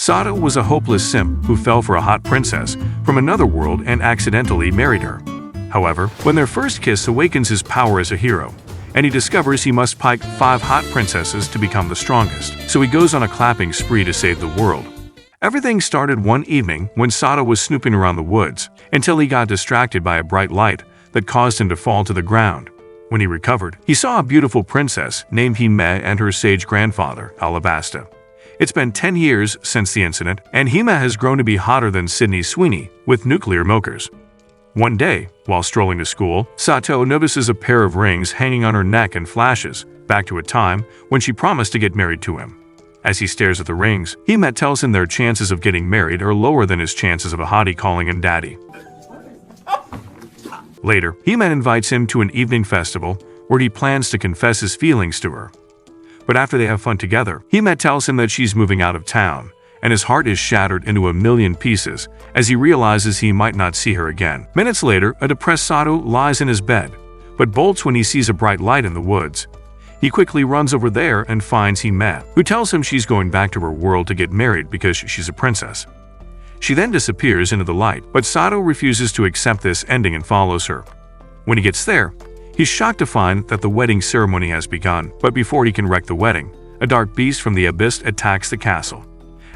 Sato was a hopeless simp who fell for a hot princess from another world and accidentally married her. However, when their first kiss awakens his power as a hero, and he discovers he must pike 5 hot princesses to become the strongest, so he goes on a clapping spree to save the world. Everything started one evening when Sato was snooping around the woods until he got distracted by a bright light that caused him to fall to the ground. When he recovered, he saw a beautiful princess named Hime and her sage grandfather, Alabasta. It's been 10 years since the incident, and Hime has grown to be hotter than Sydney Sweeney with nuclear milkers. One day, while strolling to school, Sato notices a pair of rings hanging on her neck and flashes back to a time when she promised to get married to him. As he stares at the rings, Hime tells him their chances of getting married are lower than his chances of a hottie calling him daddy. Later, Hime invites him to an evening festival where he plans to confess his feelings to her. But after they have fun together, Hime tells him that she's moving out of town, and his heart is shattered into a million pieces as he realizes he might not see her again. Minutes later, a depressed Sato lies in his bed, but bolts when he sees a bright light in the woods. He quickly runs over there and finds Hime, who tells him she's going back to her world to get married because she's a princess. She then disappears into the light, but Sato refuses to accept this ending and follows her. When he gets there, he's shocked to find that the wedding ceremony has begun, but before he can wreck the wedding, a dark beast from the abyss attacks the castle.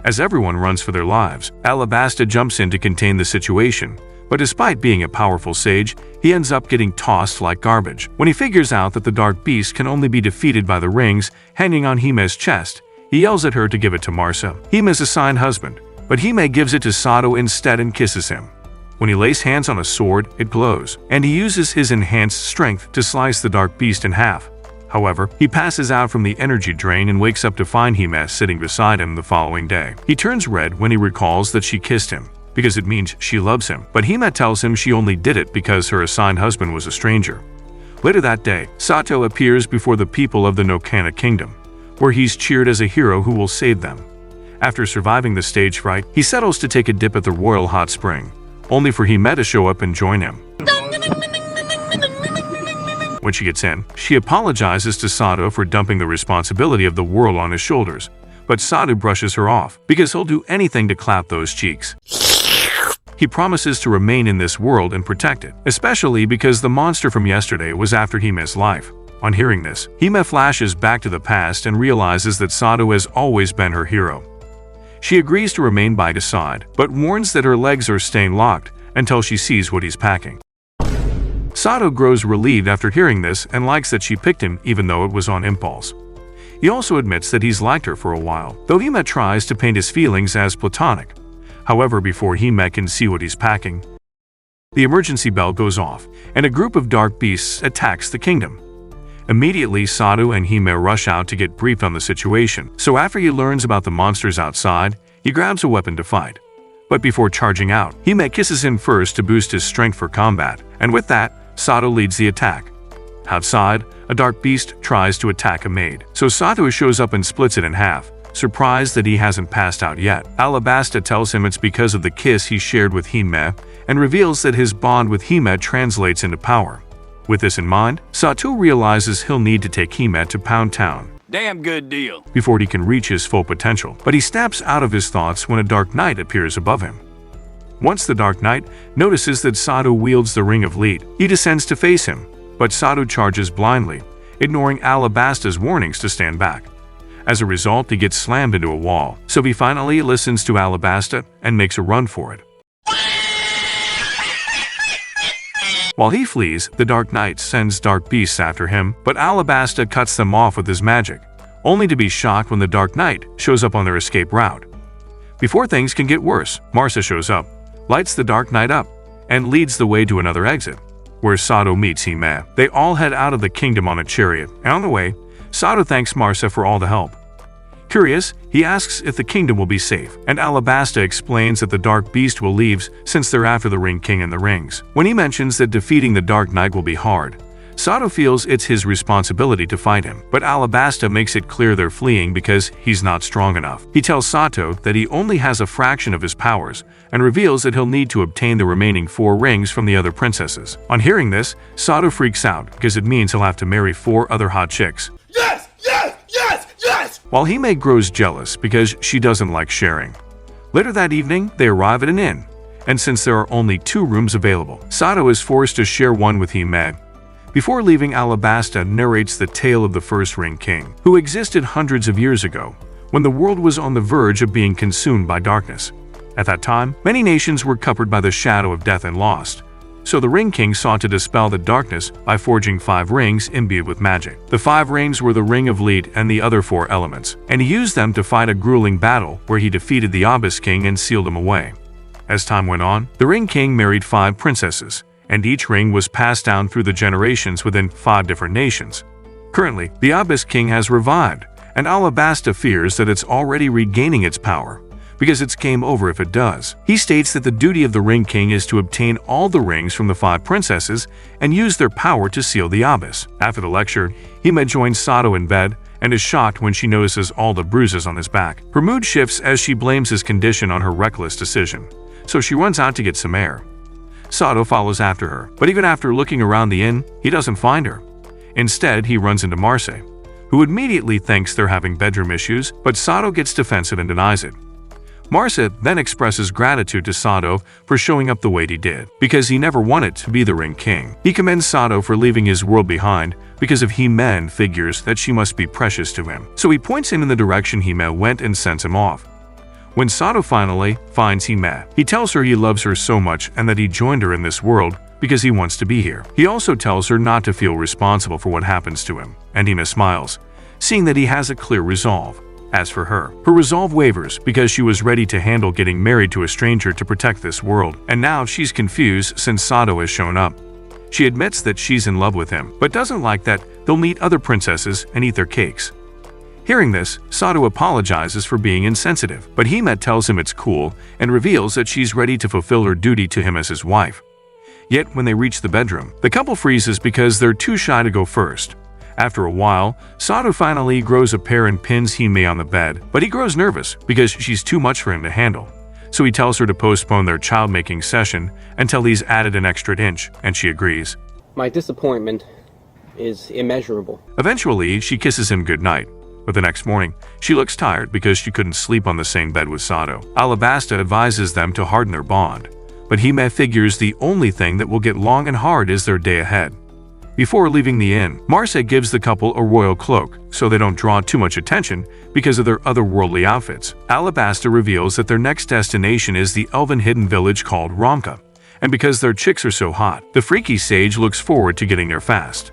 As everyone runs for their lives, Alabasta jumps in to contain the situation, but despite being a powerful sage, he ends up getting tossed like garbage. When he figures out that the dark beast can only be defeated by the rings hanging on Hime's chest, he yells at her to give it to Marsa, Hime's assigned husband, but Hime gives it to Sato instead and kisses him. When he lays hands on a sword, it glows, and he uses his enhanced strength to slice the dark beast in half. However, he passes out from the energy drain and wakes up to find Hime sitting beside him the following day. He turns red when he recalls that she kissed him, because it means she loves him, but Hime tells him she only did it because her assigned husband was a stranger. Later that day, Sato appears before the people of the Nokana Kingdom, where he's cheered as a hero who will save them. After surviving the stage fright, he settles to take a dip at the royal hot spring, only for Hime to show up and join him. When she gets in, she apologizes to Sato for dumping the responsibility of the world on his shoulders, but Sato brushes her off because he'll do anything to clap those cheeks. He promises to remain in this world and protect it, especially because the monster from yesterday was after Hime's life. On hearing this, Hime flashes back to the past and realizes that Sato has always been her hero. She agrees to remain by his side, but warns that her legs are staying locked until she sees what he's packing. Sato grows relieved after hearing this and likes that she picked him even though it was on impulse. He also admits that he's liked her for a while, though Hime tries to paint his feelings as platonic. However, before Hime can see what he's packing, the emergency bell goes off, and a group of dark beasts attacks the kingdom. Immediately, Sato and Hime rush out to get briefed on the situation, so after he learns about the monsters outside, he grabs a weapon to fight. But before charging out, Hime kisses him first to boost his strength for combat, and with that, Sato leads the attack. Outside, a dark beast tries to attack a maid, so Sato shows up and splits it in half, surprised that he hasn't passed out yet. Alabasta tells him it's because of the kiss he shared with Hime, and reveals that his bond with Hime translates into power. With this in mind, Sato realizes he'll need to take Hime to Pound Town. Damn good deal. Before he can reach his full potential, but he snaps out of his thoughts when a dark knight appears above him. Once the dark knight notices that Sato wields the Ring of Lead, he descends to face him, but Sato charges blindly, ignoring Alabasta's warnings to stand back. As a result, he gets slammed into a wall, so he finally listens to Alabasta and makes a run for it. While he flees, the Dark Knight sends dark beasts after him, but Alabasta cuts them off with his magic, only to be shocked when the Dark Knight shows up on their escape route. Before things can get worse, Marsa shows up, lights the Dark Knight up, and leads the way to another exit, where Sato meets Hime. They all head out of the kingdom on a chariot, and on the way, Sato thanks Marsa for all the help. Curious, he asks if the kingdom will be safe, and Alabasta explains that the Dark Beast will leave since they're after the Ring King and the rings. When he mentions that defeating the Dark Knight will be hard, Sato feels it's his responsibility to fight him, but Alabasta makes it clear they're fleeing because he's not strong enough. He tells Sato that he only has a fraction of his powers, and reveals that he'll need to obtain the remaining 4 rings from the other princesses. On hearing this, Sato freaks out because it means he'll have to marry 4 other hot chicks. Yes! Yes! Yes! Yes! While Hime grows jealous because she doesn't like sharing. Later that evening, they arrive at an inn, and since there are only 2 rooms available, Sato is forced to share one with Hime. Before leaving, Alabasta narrates the tale of the first Ring King, who existed hundreds of years ago, when the world was on the verge of being consumed by darkness. At that time, many nations were covered by the shadow of death and lost, so the Ring King sought to dispel the darkness by forging 5 rings imbued with magic. The 5 rings were the Ring of Lead and the other 4 elements, and he used them to fight a grueling battle where he defeated the Abyss King and sealed him away. As time went on, the Ring King married 5 princesses, and each ring was passed down through the generations within 5 different nations. Currently, the Abyss King has revived, and Alabasta fears that it's already regaining its power, because it's game over if it does. He states that the duty of the Ring King is to obtain all the rings from the 5 princesses and use their power to seal the Abyss. After the lecture, Hime joins Sato in bed and is shocked when she notices all the bruises on his back. Her mood shifts as she blames his condition on her reckless decision, so she runs out to get some air. Sato follows after her, but even after looking around the inn, he doesn't find her. Instead, he runs into Marse, who immediately thinks they're having bedroom issues, but Sato gets defensive and denies it. Marse then expresses gratitude to Sato for showing up the way he did, because he never wanted to be the Ring King. He commends Sato for leaving his world behind because of Hime figures that she must be precious to him, so he points him in the direction Hime went and sends him off. When Sato finally finds Hime, he tells her he loves her so much and that he joined her in this world because he wants to be here. He also tells her not to feel responsible for what happens to him, and Hime smiles, seeing that he has a clear resolve. As for her resolve wavers because she was ready to handle getting married to a stranger to protect this world, and now she's confused since Sato has shown up. She admits that she's in love with him, but doesn't like that they'll meet other princesses and eat their cakes. Hearing this, Sato apologizes for being insensitive, but Hime tells him it's cool and reveals that she's ready to fulfill her duty to him as his wife. Yet when they reach the bedroom, the couple freezes because they're too shy to go first. After a while, Sato finally grows a pair and pins Hime on the bed, but he grows nervous because she's too much for him to handle. So he tells her to postpone their child-making session until he's added an extra inch, and she agrees. My disappointment is immeasurable. Eventually, she kisses him goodnight, but the next morning, she looks tired because she couldn't sleep on the same bed with Sato. Alabasta advises them to harden their bond, but Hime figures the only thing that will get long and hard is their day ahead. Before leaving the inn, Marse gives the couple a royal cloak so they don't draw too much attention because of their otherworldly outfits. Alabasta reveals that their next destination is the elven hidden village called Ronka, and because their chicks are so hot, the freaky sage looks forward to getting there fast.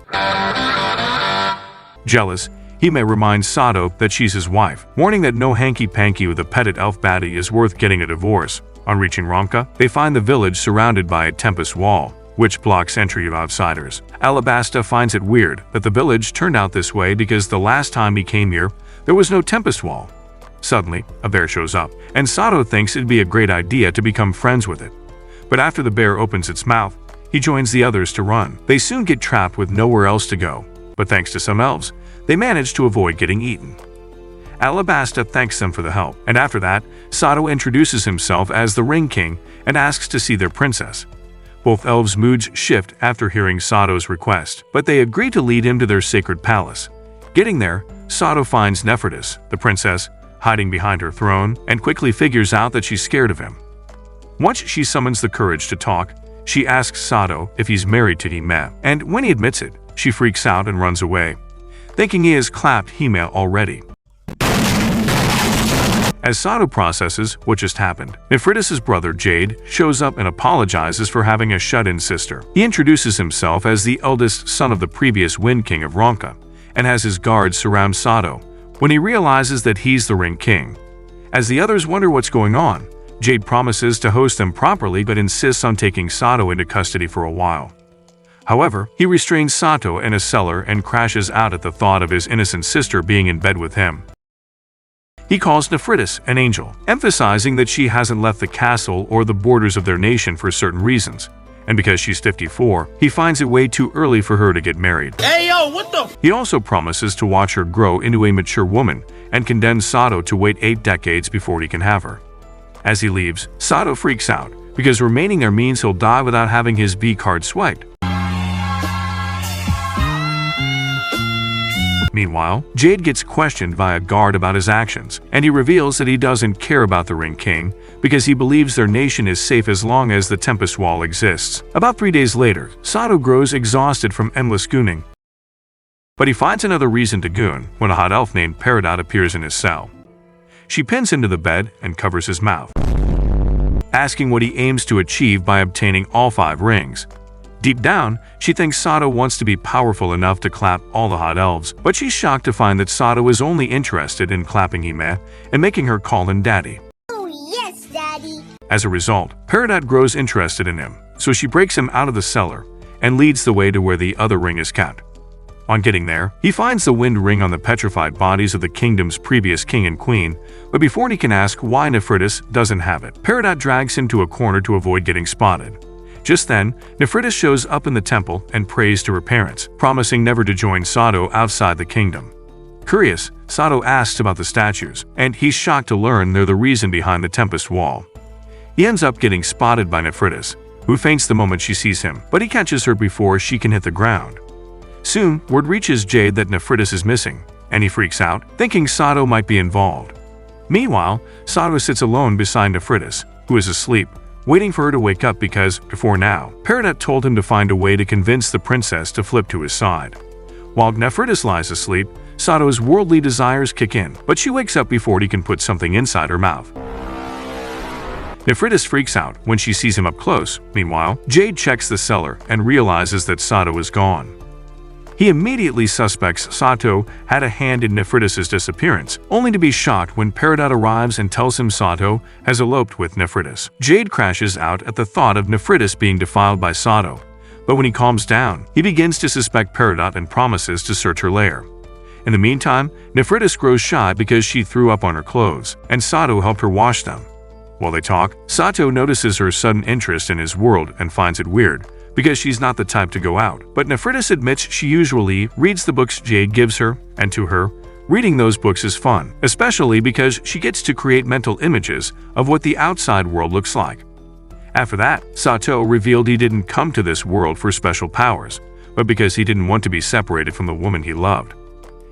Jealous, Hime reminds Sato that she's his wife, warning that no hanky-panky with a petted elf baddie is worth getting a divorce. On reaching Ronka, they find the village surrounded by a tempest wall, which blocks entry of outsiders. Alabasta finds it weird that the village turned out this way because the last time he came here, there was no tempest wall. Suddenly, a bear shows up, and Sato thinks it'd be a great idea to become friends with it. But after the bear opens its mouth, he joins the others to run. They soon get trapped with nowhere else to go, but thanks to some elves, they manage to avoid getting eaten. Alabasta thanks them for the help, and after that, Sato introduces himself as the Ring King and asks to see their princess. Both elves' moods shift after hearing Sato's request, but they agree to lead him to their sacred palace. Getting there, Sato finds Nefertis, the princess, hiding behind her throne, and quickly figures out that she's scared of him. Once she summons the courage to talk, she asks Sato if he's married to Hime, and when he admits it, she freaks out and runs away, thinking he has clapped Hime already. As Sato processes what just happened, Nefertis' brother Jade shows up and apologizes for having a shut-in sister. He introduces himself as the eldest son of the previous Wind King of Ronka, and has his guards surround Sato when he realizes that he's the Ring King. As the others wonder what's going on, Jade promises to host them properly but insists on taking Sato into custody for a while. However, he restrains Sato in a cellar and crashes out at the thought of his innocent sister being in bed with him. He calls Nefertis an angel, emphasizing that she hasn't left the castle or the borders of their nation for certain reasons, and because she's 54, he finds it way too early for her to get married. Hey yo, what the? He also promises to watch her grow into a mature woman and condemns Sato to wait 8 decades before he can have her. As he leaves, Sato freaks out because remaining there means he'll die without having his B card swiped. Meanwhile, Jade gets questioned by a guard about his actions, and he reveals that he doesn't care about the Ring King because he believes their nation is safe as long as the Tempest Wall exists. About 3 days later, Sato grows exhausted from endless gooning. But he finds another reason to goon when a hot elf named Peridot appears in his cell. She pins him to the bed and covers his mouth, asking what he aims to achieve by obtaining all 5 rings. Deep down, she thinks Sato wants to be powerful enough to clap all the hot elves, but she's shocked to find that Sato is only interested in clapping Hime and making her call him Daddy. Oh yes, Daddy! As a result, Peridot grows interested in him, so she breaks him out of the cellar and leads the way to where the other ring is kept. On getting there, he finds the wind ring on the petrified bodies of the kingdom's previous king and queen, but before he can ask why Nefritis doesn't have it, Peridot drags him to a corner to avoid getting spotted. Just then, Nefritis shows up in the temple and prays to her parents, promising never to join Sato outside the kingdom. Curious, Sato asks about the statues, and he's shocked to learn they're the reason behind the Tempest Wall. He ends up getting spotted by Nefritis, who faints the moment she sees him, but he catches her before she can hit the ground. Soon, word reaches Jade that Nefritis is missing, and he freaks out, thinking Sato might be involved. Meanwhile, Sato sits alone beside Nefritis, who is asleep, waiting for her to wake up because, before now, Peridot told him to find a way to convince the princess to flip to his side. While Nefritis lies asleep, Sato's worldly desires kick in, but she wakes up before he can put something inside her mouth. Nefritis freaks out when she sees him up close. Meanwhile, Jade checks the cellar and realizes that Sato is gone. He immediately suspects Sato had a hand in Nefritis' disappearance, only to be shocked when Peridot arrives and tells him Sato has eloped with Nefritis. Jade crashes out at the thought of Nefritis being defiled by Sato, but when he calms down, he begins to suspect Peridot and promises to search her lair. In the meantime, Nefritis grows shy because she threw up on her clothes, and Sato helped her wash them. While they talk, Sato notices her sudden interest in his world and finds it weird, because she's not the type to go out. But Nefritis admits she usually reads the books Jade gives her, and to her, reading those books is fun, especially because she gets to create mental images of what the outside world looks like. After that, Sato revealed he didn't come to this world for special powers, but because he didn't want to be separated from the woman he loved.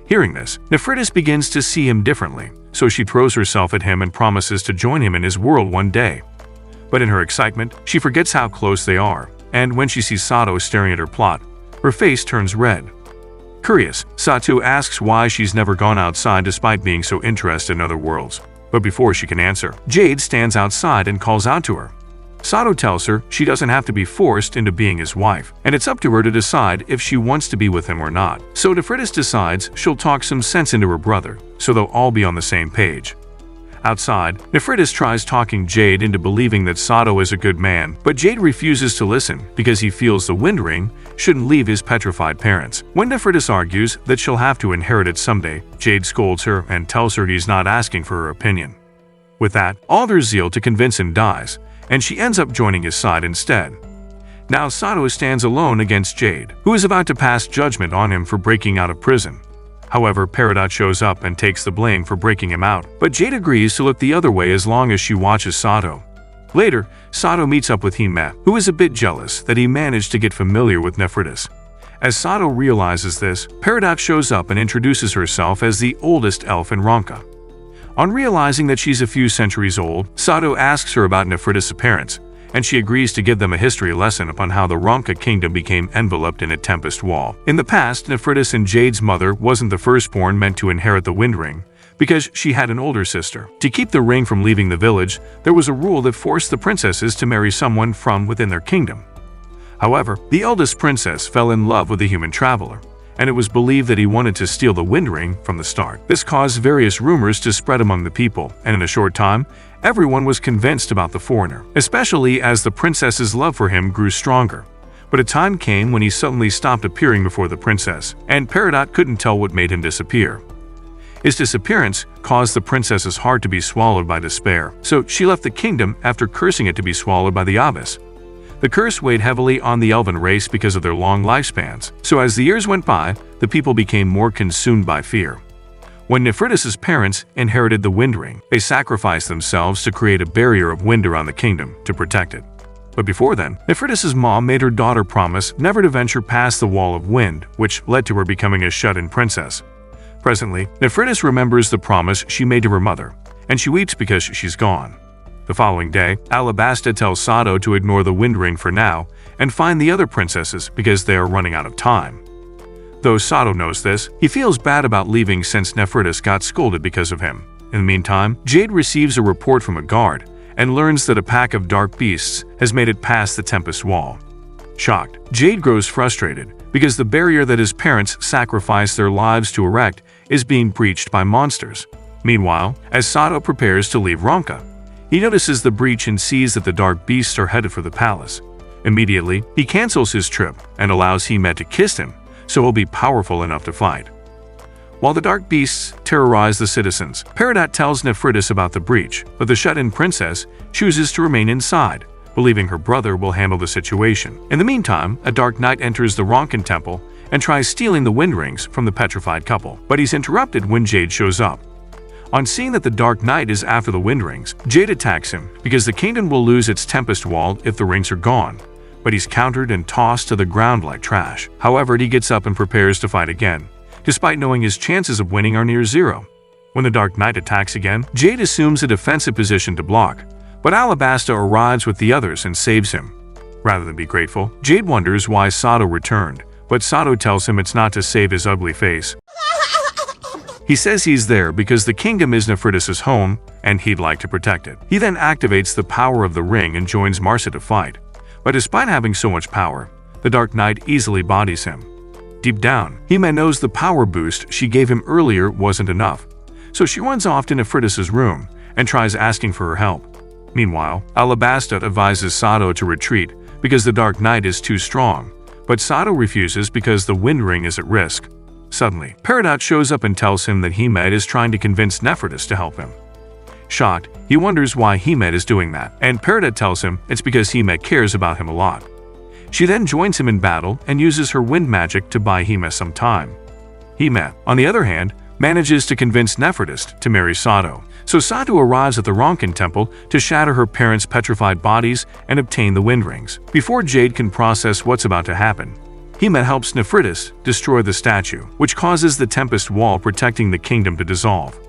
Hearing this, Nefritis begins to see him differently, so she throws herself at him and promises to join him in his world one day. But in her excitement, she forgets how close they are, and when she sees Sato staring at her plot, her face turns red. Curious, Sato asks why she's never gone outside despite being so interested in other worlds. But before she can answer, Jade stands outside and calls out to her. Sato tells her she doesn't have to be forced into being his wife, and it's up to her to decide if she wants to be with him or not. So Nefritis decides she'll talk some sense into her brother, so they'll all be on the same page. Outside, Nefritis tries talking Jade into believing that Sato is a good man, but Jade refuses to listen because he feels the wind ring shouldn't leave his petrified parents. When Nefritis argues that she'll have to inherit it someday, Jade scolds her and tells her he's not asking for her opinion. With that, all their zeal to convince him dies, and she ends up joining his side instead. Now Sato stands alone against Jade, who is about to pass judgment on him for breaking out of prison. However, Peridot shows up and takes the blame for breaking him out, but Jade agrees to look the other way as long as she watches Sato. Later, Sato meets up with Hime, who is a bit jealous that he managed to get familiar with Nefritis. As Sato realizes this, Peridot shows up and introduces herself as the oldest elf in Ronka. On realizing that she's a few centuries old, Sato asks her about Nefritis' parents, and she agrees to give them a history lesson upon how the Ronka kingdom became enveloped in a tempest wall. In the past, Nefritis and Jade's mother wasn't the firstborn meant to inherit the wind ring, because she had an older sister. To keep the ring from leaving the village, there was a rule that forced the princesses to marry someone from within their kingdom. However, the eldest princess fell in love with a human traveler, and it was believed that he wanted to steal the wind ring from the start. This caused various rumors to spread among the people, and in a short time, everyone was convinced about the foreigner, especially as the princess's love for him grew stronger. But a time came when he suddenly stopped appearing before the princess, and Peridot couldn't tell what made him disappear. His disappearance caused the princess's heart to be swallowed by despair, so she left the kingdom after cursing it to be swallowed by the abyss. The curse weighed heavily on the elven race because of their long lifespans, so as the years went by, the people became more consumed by fear. When Nefritis' parents inherited the wind ring, they sacrificed themselves to create a barrier of wind around the kingdom to protect it. But before then, Nefritis' mom made her daughter promise never to venture past the wall of wind, which led to her becoming a shut-in princess. Presently, Nephritis remembers the promise she made to her mother, and she weeps because she's gone. The following day, Alabasta tells Sado to ignore the wind ring for now and find the other princesses because they are running out of time. Though Sado knows this, he feels bad about leaving since Nephritis got scolded because of him. In the meantime, Jade receives a report from a guard and learns that a pack of dark beasts has made it past the Tempest Wall. Shocked, Jade grows frustrated because the barrier that his parents sacrificed their lives to erect is being breached by monsters. Meanwhile, as Sado prepares to leave Ronka, he notices the breach and sees that the dark beasts are headed for the palace. Immediately, he cancels his trip and allows Hime to kiss him so he'll be powerful enough to fight. While the dark beasts terrorize the citizens, Peridot tells Nephritis about the breach, but the shut-in princess chooses to remain inside, believing her brother will handle the situation. In the meantime, a dark knight enters the Ronkan temple and tries stealing the wind rings from the petrified couple, but he's interrupted when Jade shows up. On seeing that the Dark Knight is after the wind rings, Jade attacks him because the kingdom will lose its Tempest Wall if the rings are gone, but he's countered and tossed to the ground like trash. However, he gets up and prepares to fight again, despite knowing his chances of winning are near zero. When the Dark Knight attacks again, Jade assumes a defensive position to block, but Alabasta arrives with the others and saves him. Rather than be grateful, Jade wonders why Sado returned, but Sado tells him it's not to save his ugly face. He says he's there because the kingdom is Nephritis' home and he'd like to protect it. He then activates the power of the ring and joins Marsa to fight. But despite having so much power, the Dark Knight easily bodies him. Deep down, Hime knows the power boost she gave him earlier wasn't enough, so she runs off to Nephritis' room and tries asking for her help. Meanwhile, Alabasta advises Sado to retreat because the Dark Knight is too strong, but Sado refuses because the wind ring is at risk. Suddenly, Peridot shows up and tells him that Hime is trying to convince Nephritis to help him. Shocked, he wonders why Hime is doing that, and Peridot tells him it's because Hime cares about him a lot. She then joins him in battle and uses her wind magic to buy Hime some time. Hime, on the other hand, manages to convince Nephritis to marry Sado, so Sado arrives at the Ronkan temple to shatter her parents' petrified bodies and obtain the wind rings. Before Jade can process what's about to happen, Hime helps Nephritis destroy the statue, which causes the Tempest Wall protecting the kingdom to dissolve.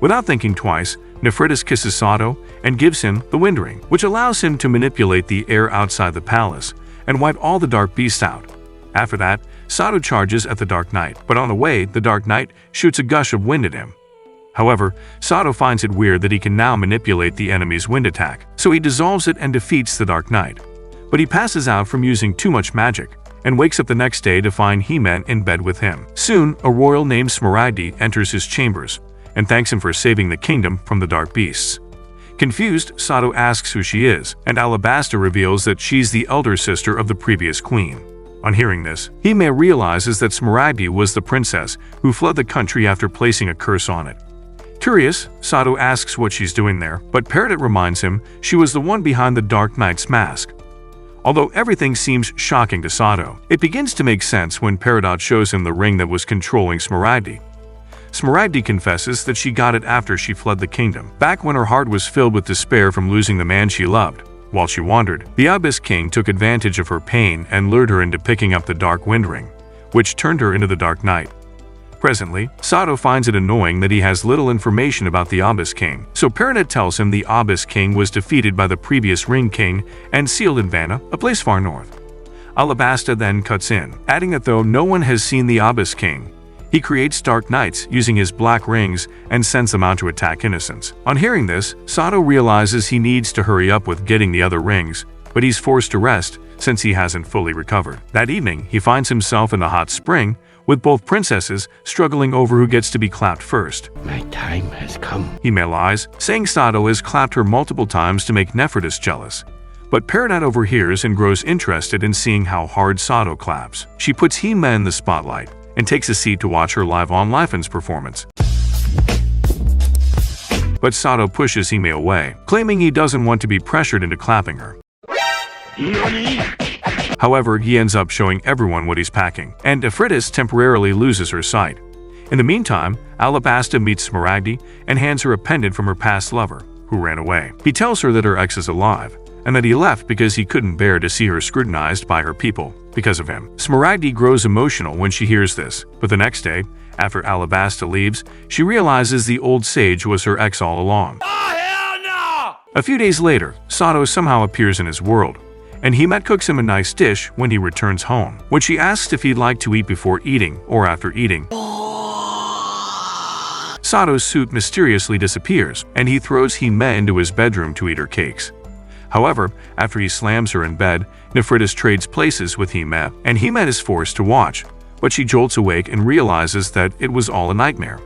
Without thinking twice, Nephritis kisses Sado and gives him the wind ring, which allows him to manipulate the air outside the palace and wipe all the dark beasts out. After that, Sado charges at the Dark Knight, but on the way, the Dark Knight shoots a gush of wind at him. However, Sado finds it weird that he can now manipulate the enemy's wind attack, so he dissolves it and defeats the Dark Knight. But he passes out from using too much magic, and wakes up the next day to find Hime in bed with him. Soon, a royal named Smaragdi enters his chambers and thanks him for saving the kingdom from the dark beasts. Confused, Sado asks who she is, and Alabasta reveals that she's the elder sister of the previous queen. On hearing this, Hime realizes that Smaragdi was the princess who fled the country after placing a curse on it. Curious, Sado asks what she's doing there, but Peridot reminds him she was the one behind the Dark Knight's mask. Although everything seems shocking to Sado, it begins to make sense when Peridot shows him the ring that was controlling Smaragdi. Smaragdi confesses that she got it after she fled the kingdom, back when her heart was filled with despair from losing the man she loved. While she wandered, the Abyss King took advantage of her pain and lured her into picking up the Dark Wind Ring, which turned her into the Dark Knight. Presently, Sado finds it annoying that he has little information about the Abyss King, so Peridot tells him the Abyss King was defeated by the previous Ring King and sealed in Vanna, a place far north. Alabasta then cuts in, adding that though no one has seen the Abyss King, he creates Dark Knights using his black rings and sends them out to attack innocents. On hearing this, Sado realizes he needs to hurry up with getting the other rings, but he's forced to rest since he hasn't fully recovered. That evening, he finds himself in the hot spring, with both princesses struggling over who gets to be clapped first. My time has come. Hime lies, saying Sado has clapped her multiple times to make Nephritis jealous. But Peridot overhears and grows interested in seeing how hard Sado claps. She puts Hime in the spotlight and takes a seat to watch her live on Lifen's performance. But Sado pushes Hime away, claiming he doesn't want to be pressured into clapping her. However, he ends up showing everyone what he's packing, and Nephritis temporarily loses her sight. In the meantime, Alabasta meets Smaragdi and hands her a pendant from her past lover, who ran away. He tells her that her ex is alive, and that he left because he couldn't bear to see her scrutinized by her people because of him. Smaragdi grows emotional when she hears this, but the next day, After Alabasta leaves, she realizes the old sage was her ex all along. A few days later, Sato somehow appears in his world, and Hime cooks him a nice dish when he returns home. When she asks if he'd like to eat before eating or after eating, Sato's suit mysteriously disappears, and he throws Hime into his bedroom to eat her cakes. However, after he slams her in bed, Nefritis trades places with Hime, and Hime is forced to watch, but she jolts awake and realizes that it was all a nightmare.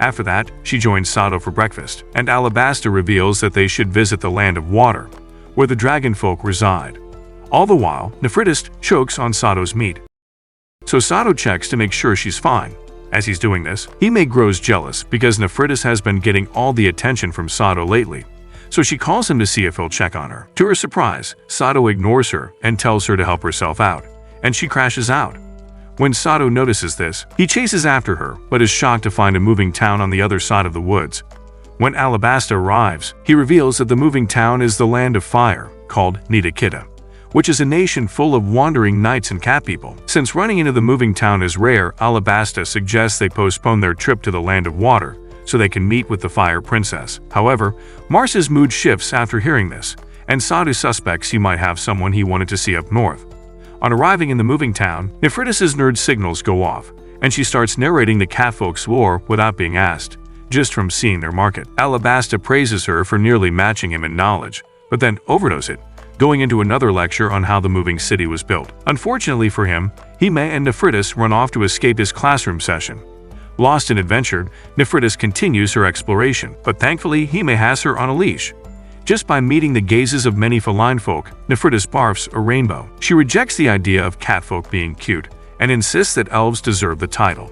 After that, she joins Sato for breakfast, and Alabasta reveals that they should visit the Land of Water, where the dragon folk reside. All the while, Nefritis chokes on Sato's meat. So Sato checks to make sure she's fine. As he's doing this, Hime grows jealous because Nefritis has been getting all the attention from Sato lately, so she calls him to see if he'll check on her. To her surprise, Sato ignores her and tells her to help herself out, and she crashes out. When Sato notices this, he chases after her, but is shocked to find a moving town on the other side of the woods. When Alabasta arrives, he reveals that the moving town is the Land of Fire, called Nidakitta, which is a nation full of wandering knights and cat people. Since running into the moving town is rare, Alabasta suggests they postpone their trip to the Land of Water so they can meet with the Fire Princess. However, Marsa's mood shifts after hearing this, and Sato suspects he might have someone he wanted to see up north. On arriving in the moving town, Nefritis' nerd signals go off, and she starts narrating the catfolk's lore without being asked, just from seeing their market. Alabasta praises her for nearly matching him in knowledge, but then overdoses it, going into another lecture on how the moving city was built. Unfortunately for him, Hime and Nefritis run off to escape his classroom session. Lost in adventure, Nefritis continues her exploration, but thankfully Hime has her on a leash. Just by meeting the gazes of many feline folk, Nefritis barfs a rainbow. She rejects the idea of catfolk being cute and insists that elves deserve the title.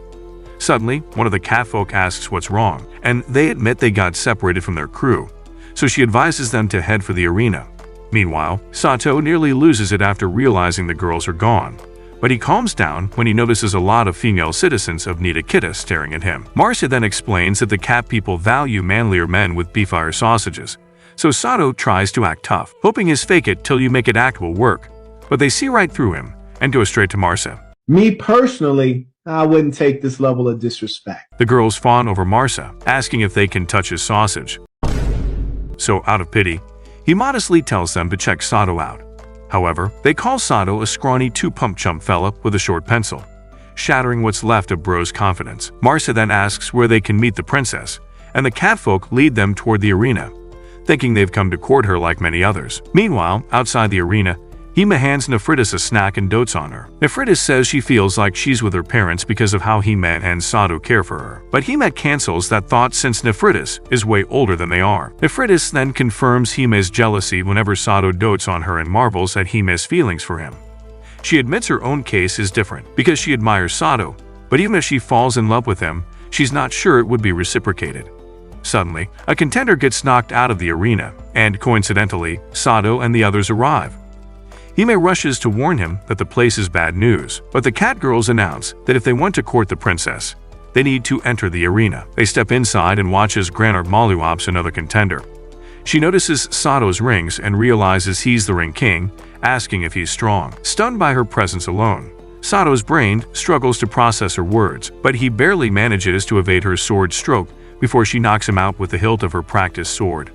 Suddenly, one of the catfolk asks what's wrong, and they admit they got separated from their crew, so she advises them to head for the arena. Meanwhile, Sato nearly loses it after realizing the girls are gone, but he calms down when he notices a lot of female citizens of Nidakitta staring at him. Marsa then explains that the cat people value manlier men with beefier sausages, so Sato tries to act tough, hoping his fake it till you make it act will work, but they see right through him and go straight to Marsa. Me personally, I wouldn't take this level of disrespect. The girls fawn over Marsa, asking if they can touch his sausage. So, out of pity, he modestly tells them to check Sato out. However, they call Sato a scrawny two-pump-chump fella with a short pencil, shattering what's left of Bro's confidence. Marsa then asks where they can meet the princess, and the catfolk lead them toward the arena, thinking they've come to court her like many others. Meanwhile, outside the arena, Hime hands Nefritis a snack and dotes on her. Nefritis says she feels like she's with her parents because of how Hime and Sato care for her. But Hime cancels that thought since Nefritis is way older than they are. Nefritis then confirms Hime's jealousy whenever Sato dotes on her and marvels at Hime's feelings for him. She admits her own case is different because she admires Sato, but even if she falls in love with him, she's not sure it would be reciprocated. Suddenly, a contender gets knocked out of the arena, and coincidentally, Sato and the others arrive. Hime rushes to warn him that the place is bad news, but the cat girls announce that if they want to court the princess, they need to enter the arena. They step inside and watch as Granart mollywops another contender. She notices Sato's rings and realizes he's the ring king, asking if he's strong. Stunned by her presence alone, Sato's brain struggles to process her words, but he barely manages to evade her sword stroke before she knocks him out with the hilt of her practiced sword.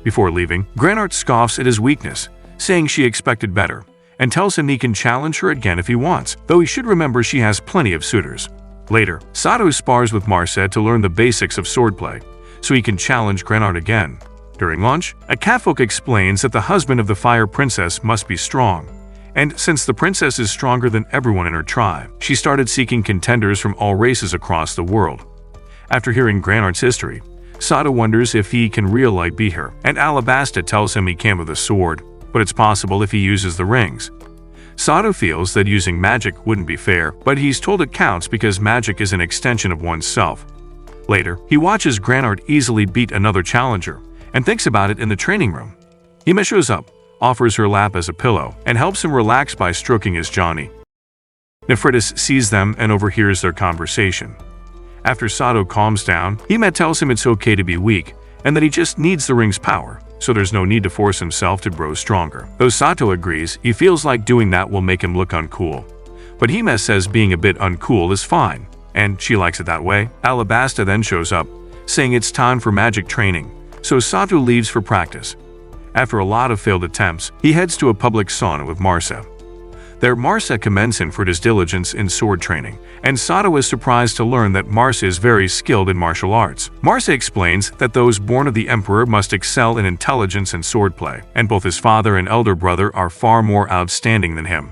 Before leaving, Granart scoffs at his weakness, saying she expected better, and tells him he can challenge her again if he wants, though he should remember she has plenty of suitors. Later, Sato spars with Marsa to learn the basics of swordplay, so he can challenge Granart again. During lunch, a catfolk explains that the husband of the Fire Princess must be strong, and since the princess is stronger than everyone in her tribe, she started seeking contenders from all races across the world. After hearing Granart's history, Sato wonders if he can really beat her, and Alabasta tells him he can with a sword, but it's possible if he uses the rings. Sato feels that using magic wouldn't be fair, but he's told it counts because magic is an extension of oneself. Later, he watches Granart easily beat another challenger, and thinks about it in the training room. Hime shows up, offers her lap as a pillow, and helps him relax by stroking his Johnny. Nefritis sees them and overhears their conversation. After Sato calms down, Hime tells him it's okay to be weak, and that he just needs the ring's power, so there's no need to force himself to grow stronger. Though Sato agrees, he feels like doing that will make him look uncool. But Hime says being a bit uncool is fine, and she likes it that way. Alabasta then shows up, saying it's time for magic training, so Sato leaves for practice. After a lot of failed attempts, he heads to a public sauna with Marsa. There, Marsa commends him for his diligence in sword training, and Sato is surprised to learn that Marsa is very skilled in martial arts. Marsa explains that those born of the Emperor must excel in intelligence and swordplay, and both his father and elder brother are far more outstanding than him.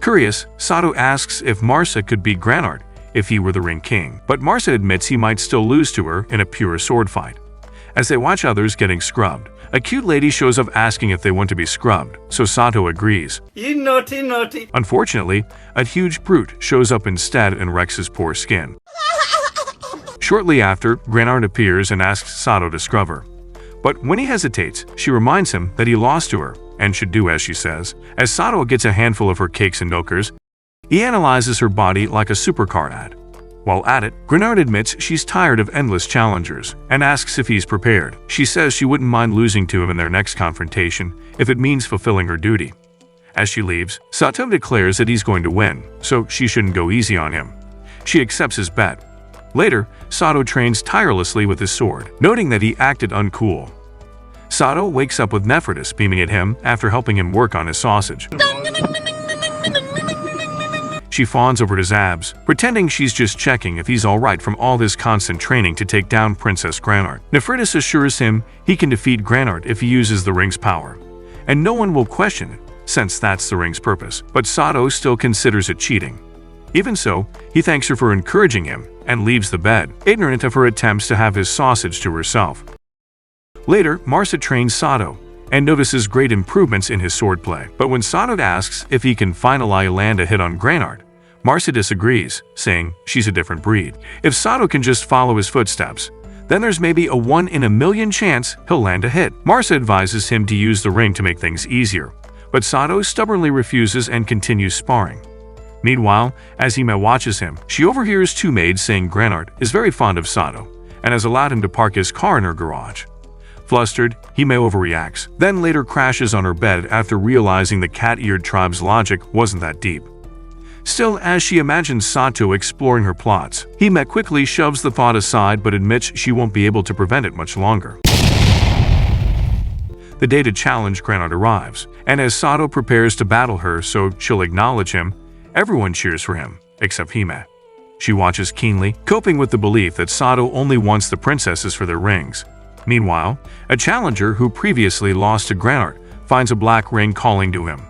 Curious, Sato asks if Marsa could beat Granard if he were the Ring King, but Marsa admits he might still lose to her in a pure sword fight. As they watch others getting scrubbed, a cute lady shows up asking if they want to be scrubbed, so Sato agrees. You naughty, naughty. Unfortunately, a huge brute shows up instead and wrecks his poor skin. Shortly after, Granard appears and asks Sato to scrub her. But when he hesitates, she reminds him that he lost to her, and should do as she says. As Sato gets a handful of her cakes and milkers, he analyzes her body like a supercar ad. While at it, Granard admits she's tired of endless challengers and asks if he's prepared. She says she wouldn't mind losing to him in their next confrontation if it means fulfilling her duty. As she leaves, Sato declares that he's going to win, so she shouldn't go easy on him. She accepts his bet. Later, Sato trains tirelessly with his sword, noting that he acted uncool. Sato wakes up with Nephritis beaming at him after helping him work on his sausage. She fawns over his abs, pretending she's just checking if he's alright from all his constant training to take down Princess Granard. Nephritis assures him he can defeat Granard if he uses the ring's power, and no one will question it, since that's the ring's purpose. But Sato still considers it cheating. Even so, he thanks her for encouraging him and leaves the bed, ignorant of her attempts to have his sausage to herself. Later, Marsa trains Sato and notices great improvements in his swordplay. But when Sato asks if he can finally land a hit on Granard, Marsa disagrees, saying she's a different breed. If Sato can just follow his footsteps, then there's maybe a 1 in a million chance he'll land a hit. Marsa advises him to use the ring to make things easier, but Sato stubbornly refuses and continues sparring. Meanwhile, as Hime watches him, she overhears two maids saying Granard is very fond of Sato and has allowed him to park his car in her garage. Flustered, Hime overreacts, then later crashes on her bed after realizing the cat-eared tribe's logic wasn't that deep. Still, as she imagines Sato exploring her plots, Hime quickly shoves the thought aside but admits she won't be able to prevent it much longer. The day to challenge Granard arrives, and as Sato prepares to battle her so she'll acknowledge him, everyone cheers for him, except Hime. She watches keenly, coping with the belief that Sato only wants the princesses for their rings. Meanwhile, a challenger who previously lost to Granard finds a black ring calling to him.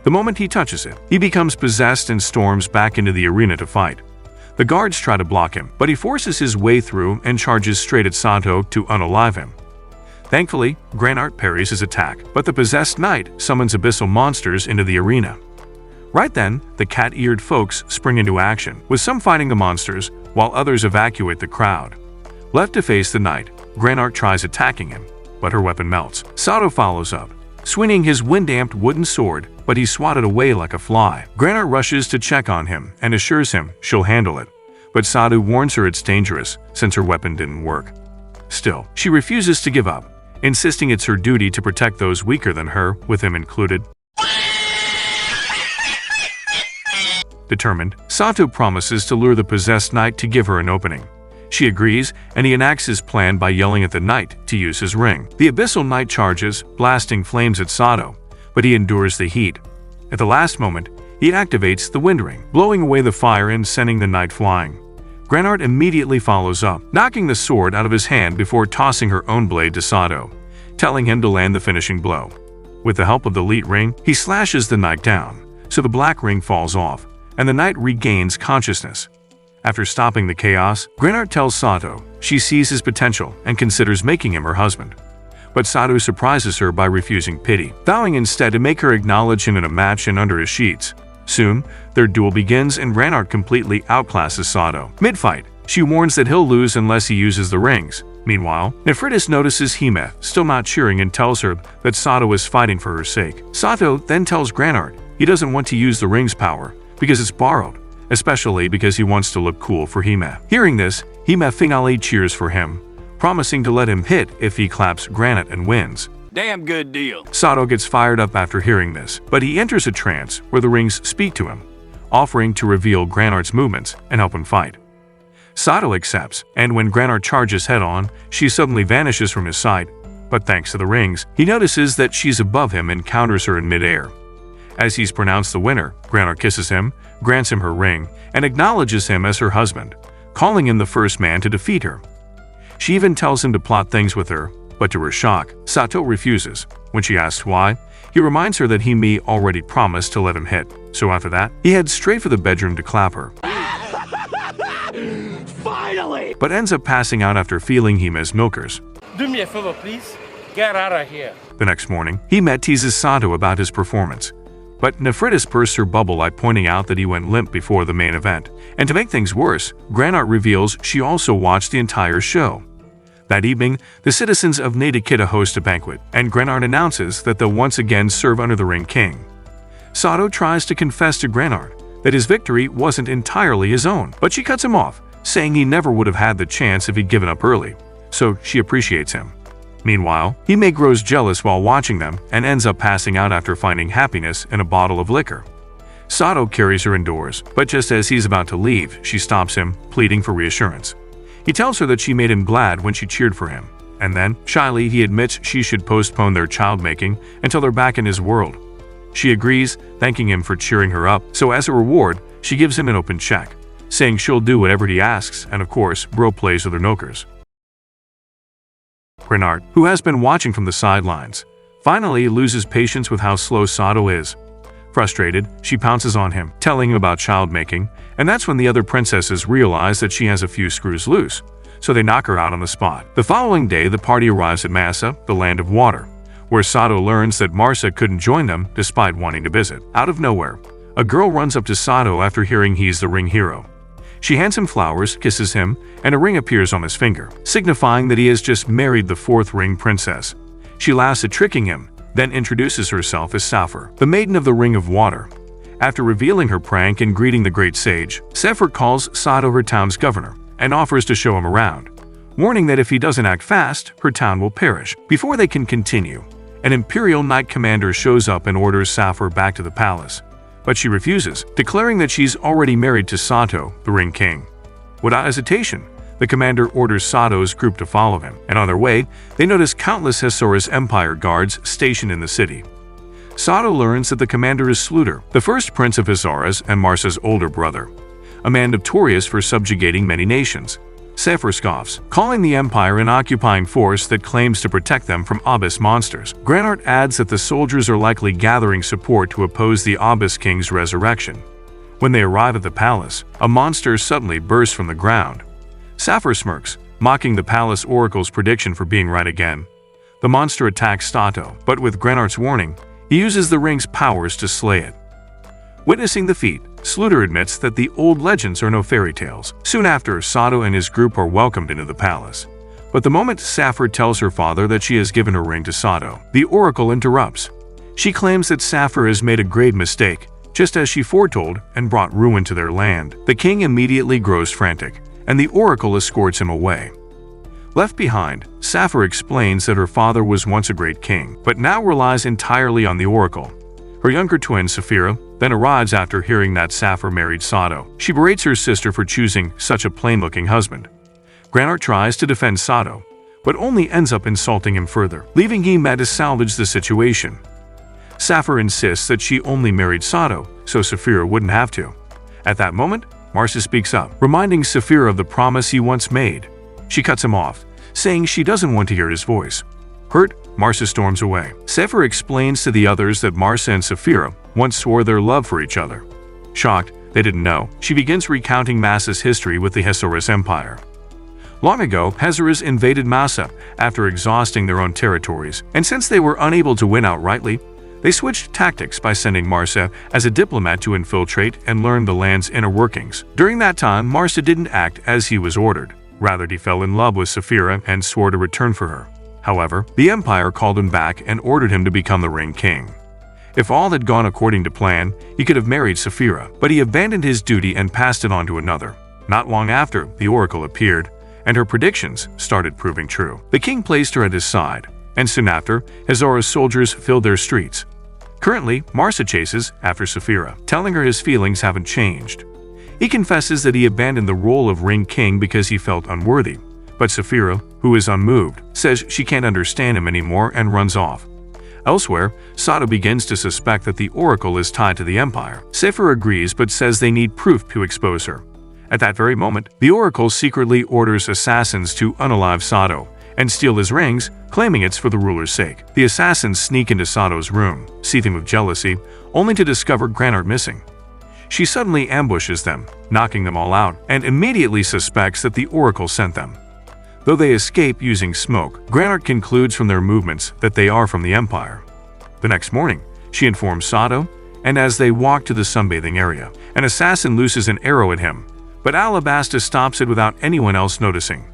The moment he touches it, he becomes possessed and storms back into the arena to fight. The guards try to block him, but he forces his way through and charges straight at Sato to unalive him. Thankfully, Granard parries his attack, but the possessed knight summons abyssal monsters into the arena. Right then, the cat-eared folks spring into action, with some fighting the monsters, while others evacuate the crowd. Left to face the knight, Granard tries attacking him, but her weapon melts. Sato follows up, swinging his wind-damped wooden sword, but he's swatted away like a fly. Granard rushes to check on him and assures him she'll handle it, but Sato warns her it's dangerous since her weapon didn't work. Still, she refuses to give up, insisting it's her duty to protect those weaker than her, with him included. Determined, Sato promises to lure the possessed knight to give her an opening. She agrees, and he enacts his plan by yelling at the knight to use his ring. The abyssal knight charges, blasting flames at Sato, but he endures the heat. At the last moment, he activates the wind ring, blowing away the fire and sending the knight flying. Granard immediately follows up, knocking the sword out of his hand before tossing her own blade to Sato, telling him to land the finishing blow. With the help of the lead ring, he slashes the knight down, so the black ring falls off, and the knight regains consciousness. After stopping the chaos, Granard tells Sato she sees his potential and considers making him her husband. But Sato surprises her by refusing pity, vowing instead to make her acknowledge him in a match and under his sheets. Soon, their duel begins and Granard completely outclasses Sato. Mid-fight, she warns that he'll lose unless he uses the rings. Meanwhile, Nephritis notices Hime still not cheering and tells her that Sato is fighting for her sake. Sato then tells Granard he doesn't want to use the ring's power because it's borrowed, especially because he wants to look cool for Hime. Hearing this, Hime finally cheers for him, promising to let him hit if he claps granite and wins. Damn good deal. Sato gets fired up after hearing this, but he enters a trance where the rings speak to him, offering to reveal Granart's movements and help him fight. Sato accepts, and when Granart charges head-on, she suddenly vanishes from his sight, but thanks to the rings, he notices that she's above him and counters her in midair. As he's pronounced the winner, Granart kisses him, grants him her ring, and acknowledges him as her husband, calling him the first man to defeat her. She even tells him to plot things with her, but to her shock, Sato refuses. When she asks why, he reminds her that he may already promised to let him hit, so after that, he heads straight for the bedroom to clap her. Finally! But ends up passing out after feeling he missed milkers. Do me a favor, please. Get out of here. The next morning, he teases Sato about his performance. But Nephritis bursts her bubble by pointing out that he went limp before the main event. And to make things worse, Granart reveals she also watched the entire show. That evening, the citizens of Nadikita host a banquet, and Granart announces that they'll once again serve under the Ring King. Sato tries to confess to Granart that his victory wasn't entirely his own, but she cuts him off, saying he never would have had the chance if he'd given up early, so she appreciates him. Meanwhile, Hime grows jealous while watching them and ends up passing out after finding happiness in a bottle of liquor. Sato carries her indoors, but just as he's about to leave, she stops him, pleading for reassurance. He tells her that she made him glad when she cheered for him, and then, shyly, he admits she should postpone their child-making until they're back in his world. She agrees, thanking him for cheering her up, so as a reward, she gives him an open check, saying she'll do whatever he asks, and of course, bro plays with her nokers. Granart, who has been watching from the sidelines, finally loses patience with how slow Sato is. Frustrated, she pounces on him, telling him about child-making, and that's when the other princesses realize that she has a few screws loose, so they knock her out on the spot. The following day, the party arrives at Massa, the land of water, where Sato learns that Marsa couldn't join them despite wanting to visit. Out of nowhere, a girl runs up to Sato after hearing he's the ring hero. She hands him flowers, kisses him, and a ring appears on his finger, signifying that he has just married the fourth ring princess. She laughs at tricking him, then introduces herself as Saphir, the maiden of the Ring of Water. After revealing her prank and greeting the great sage, Saphir calls Sato her town's governor and offers to show him around, warning that if he doesn't act fast, her town will perish. Before they can continue, an Imperial Knight commander shows up and orders Saphir back to the palace. But she refuses, declaring that she's already married to Sato, the Ring King. Without hesitation, the commander orders Sato's group to follow him, and on their way, they notice countless Hessoris Empire guards stationed in the city. Sato learns that the commander is Sluter, the first prince of Hessoris and Marsa's older brother, a man notorious for subjugating many nations. Saphir scoffs, calling the Empire an occupying force that claims to protect them from Abyss monsters. Granart adds that the soldiers are likely gathering support to oppose the Abyss King's resurrection. When they arrive at the palace, a monster suddenly bursts from the ground. Saphir smirks, mocking the palace oracle's prediction for being right again. The monster attacks Sato, but with Granart's warning, he uses the ring's powers to slay it. Witnessing the feat, Sluter admits that the old legends are no fairy tales. Soon after, Sato and his group are welcomed into the palace. But the moment Saphir tells her father that she has given her ring to Sato, the oracle interrupts. She claims that Saphir has made a grave mistake, just as she foretold, and brought ruin to their land. The king immediately grows frantic, and the oracle escorts him away. Left behind, Saphir explains that her father was once a great king, but now relies entirely on the oracle. Her younger twin, Saphira, then arrives after hearing that Saphir married Sato. She berates her sister for choosing such a plain-looking husband. Granart tries to defend Sato, but only ends up insulting him further, leaving him to salvage the situation. Saphir insists that she only married Sato, so Saphira wouldn't have to. At that moment, Marsa speaks up, reminding Saphira of the promise he once made. She cuts him off, saying she doesn't want to hear his voice. Hurt, Marsa storms away. Saphir explains to the others that Marsa and Saphira once swore their love for each other. Shocked, they didn't know, she begins recounting Massa's history with the Hessoris Empire. Long ago, Hessoris invaded Massa after exhausting their own territories, and since they were unable to win outrightly, they switched tactics by sending Marsa as a diplomat to infiltrate and learn the land's inner workings. During that time, Marsa didn't act as he was ordered. Rather, he fell in love with Saphira and swore to return for her. However, the Empire called him back and ordered him to become the Ring King. If all had gone according to plan, he could have married Saphira, but he abandoned his duty and passed it on to another. Not long after, the oracle appeared, and her predictions started proving true. The king placed her at his side, and soon after, Hazora's soldiers filled their streets. Currently, Marsa chases after Saphira, telling her his feelings haven't changed. He confesses that he abandoned the role of Ring King because he felt unworthy, but Saphira, who is unmoved, says she can't understand him anymore and runs off. Elsewhere, Sato begins to suspect that the Oracle is tied to the Empire. Saphira agrees but says they need proof to expose her. At that very moment, the Oracle secretly orders assassins to unalive Sato and steal his rings, claiming it's for the ruler's sake. The assassins sneak into Sato's room, seething with jealousy, only to discover Granart missing. She suddenly ambushes them, knocking them all out, and immediately suspects that the Oracle sent them. Though they escape using smoke, Granart concludes from their movements that they are from the Empire. The next morning, she informs Sato, and as they walk to the sunbathing area, an assassin looses an arrow at him, but Alabasta stops it without anyone else noticing.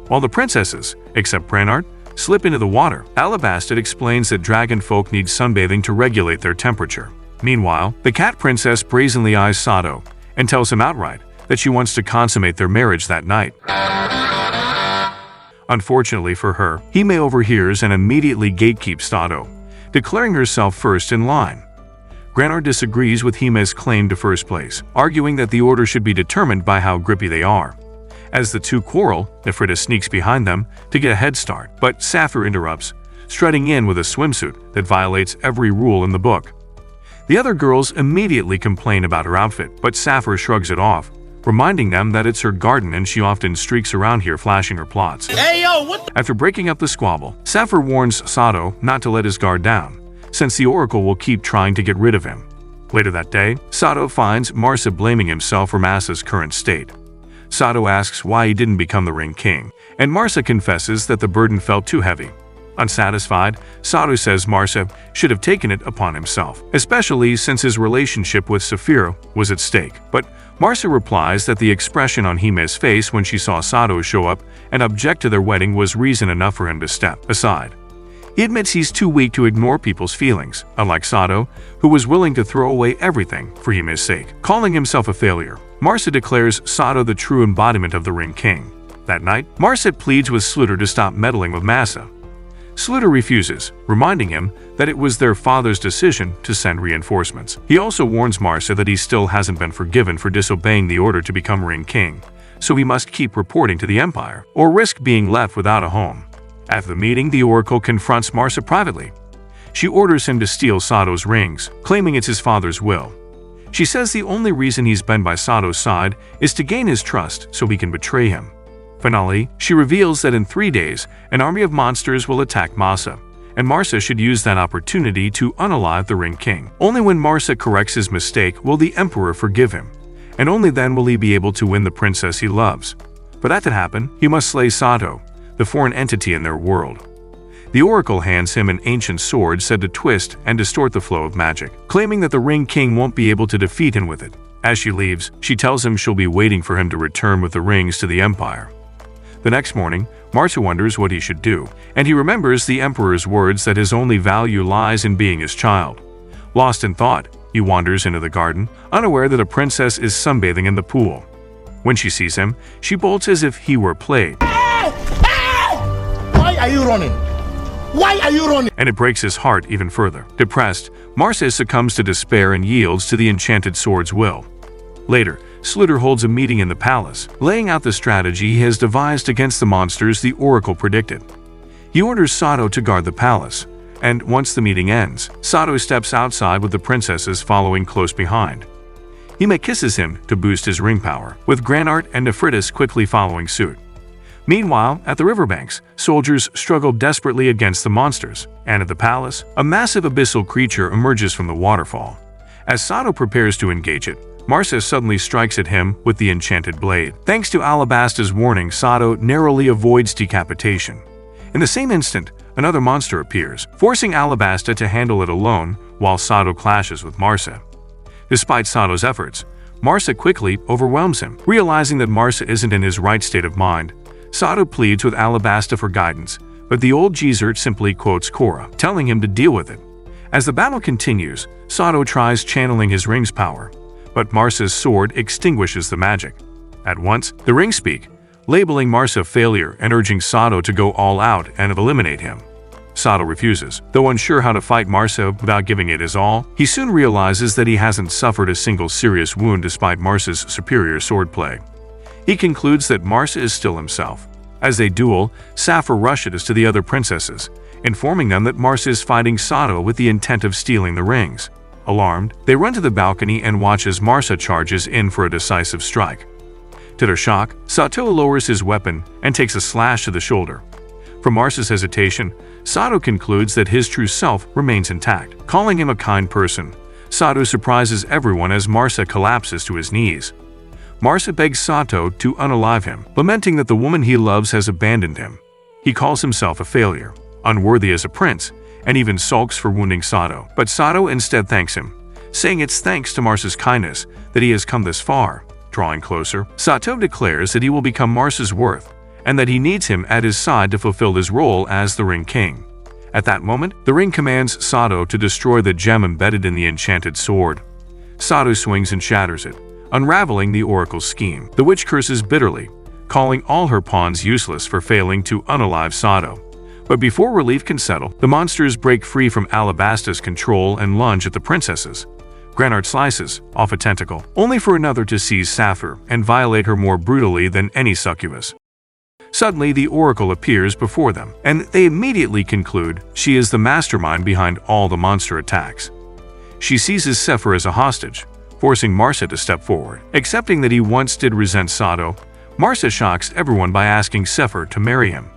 While the princesses, except Granart, slip into the water, Alabasta explains that dragon folk need sunbathing to regulate their temperature. Meanwhile, the cat princess brazenly eyes Sato and tells him outright that she wants to consummate their marriage that night. Unfortunately for her, Hime overhears and immediately gatekeeps Sato, declaring herself first in line. Granart disagrees with Hime's claim to first place, arguing that the order should be determined by how grippy they are. As the two quarrel, Nefrita sneaks behind them to get a head start, but Saphir interrupts, strutting in with a swimsuit that violates every rule in the book. The other girls immediately complain about her outfit, but Saphir shrugs it off, reminding them that it's her garden and she often streaks around here flashing her plots. Hey, yo, what? After breaking up the squabble, Saphir warns Sato not to let his guard down, since the Oracle will keep trying to get rid of him. Later that day, Sato finds Marsa blaming himself for Masa's current state. Sato asks why he didn't become the Ring King, and Marsa confesses that the burden felt too heavy. Unsatisfied, Sato says Marsa should have taken it upon himself, especially since his relationship with Saphira was at stake. But Marsa replies that the expression on Hime's face when she saw Sato show up and object to their wedding was reason enough for him to step aside. He admits he's too weak to ignore people's feelings, unlike Sato, who was willing to throw away everything for Hime's sake. Calling himself a failure, Marsa declares Sato the true embodiment of the Ring King. That night, Marsa pleads with Sluter to stop meddling with Masa. Sluter refuses, reminding him that it was their father's decision to send reinforcements. He also warns Marsa that he still hasn't been forgiven for disobeying the order to become Ring King, so he must keep reporting to the Empire, or risk being left without a home. After the meeting, the Oracle confronts Marsa privately. She orders him to steal Sato's rings, claiming it's his father's will. She says the only reason he's been by Sato's side is to gain his trust so he can betray him. Finally, she reveals that in 3 days, an army of monsters will attack Masa, and Marsa should use that opportunity to unalive the Ring King. Only when Marsa corrects his mistake will the Emperor forgive him, and only then will he be able to win the princess he loves. For that to happen, he must slay Sato, the foreign entity in their world. The Oracle hands him an ancient sword said to twist and distort the flow of magic, claiming that the Ring King won't be able to defeat him with it. As she leaves, she tells him she'll be waiting for him to return with the rings to the Empire. The next morning, Marsa wonders what he should do, and he remembers the Emperor's words that his only value lies in being his child. Lost in thought, he wanders into the garden, unaware that a princess is sunbathing in the pool. When she sees him, she bolts as if he were played. Why are you running? Why are you running? And it breaks his heart even further. Depressed, Marsa succumbs to despair and yields to the enchanted sword's will. Later, Sluter holds a meeting in the palace, laying out the strategy he has devised against the monsters the Oracle predicted. He orders Sato to guard the palace, and once the meeting ends, Sato steps outside with the princesses following close behind. Hime kisses him to boost his ring power, with Granart and Nefritis quickly following suit. Meanwhile, at the riverbanks, soldiers struggle desperately against the monsters, and at the palace, a massive abyssal creature emerges from the waterfall. As Sato prepares to engage it, Marsa suddenly strikes at him with the enchanted blade. Thanks to Alabasta's warning, Sato narrowly avoids decapitation. In the same instant, another monster appears, forcing Alabasta to handle it alone while Sato clashes with Marsa. Despite Sato's efforts, Marsa quickly overwhelms him. Realizing that Marsa isn't in his right state of mind, Sato pleads with Alabasta for guidance, but the old geezer simply quotes Korra, telling him to deal with it. As the battle continues, Sato tries channeling his ring's power, but Marsa's sword extinguishes the magic. At once, the rings speak, labeling Marsa a failure and urging Sato to go all out and eliminate him. Sato refuses. Though unsure how to fight Marsa without giving it his all, he soon realizes that he hasn't suffered a single serious wound despite Marsa's superior swordplay. He concludes that Marsa is still himself. As they duel, Sappho rushes to the other princesses, informing them that Marsa is fighting Sato with the intent of stealing the rings. Alarmed, they run to the balcony and watch as Marsa charges in for a decisive strike. To their shock, Sato lowers his weapon and takes a slash to the shoulder. From Marsa's hesitation, Sato concludes that his true self remains intact. Calling him a kind person, Sato surprises everyone as Marsa collapses to his knees. Marsa begs Sato to unalive him, lamenting that the woman he loves has abandoned him. He calls himself a failure, unworthy as a prince, and even sulks for wounding Sato. But Sato instead thanks him, saying it's thanks to Marsa's kindness that he has come this far. Drawing closer, Sato declares that he will become Marsa's worth, and that he needs him at his side to fulfill his role as the Ring King. At that moment, the ring commands Sato to destroy the gem embedded in the enchanted sword. Sato swings and shatters it, unraveling the oracle's scheme. The witch curses bitterly, calling all her pawns useless for failing to unalive Sato. But before relief can settle, the monsters break free from Alabasta's control and lunge at the princesses. Granart slices off a tentacle, only for another to seize Sappho and violate her more brutally than any succubus. Suddenly, the oracle appears before them, and they immediately conclude she is the mastermind behind all the monster attacks. She seizes Sappho as a hostage, forcing Marsa to step forward. Accepting that he once did resent Sato, Marsa shocks everyone by asking Sappho to marry him.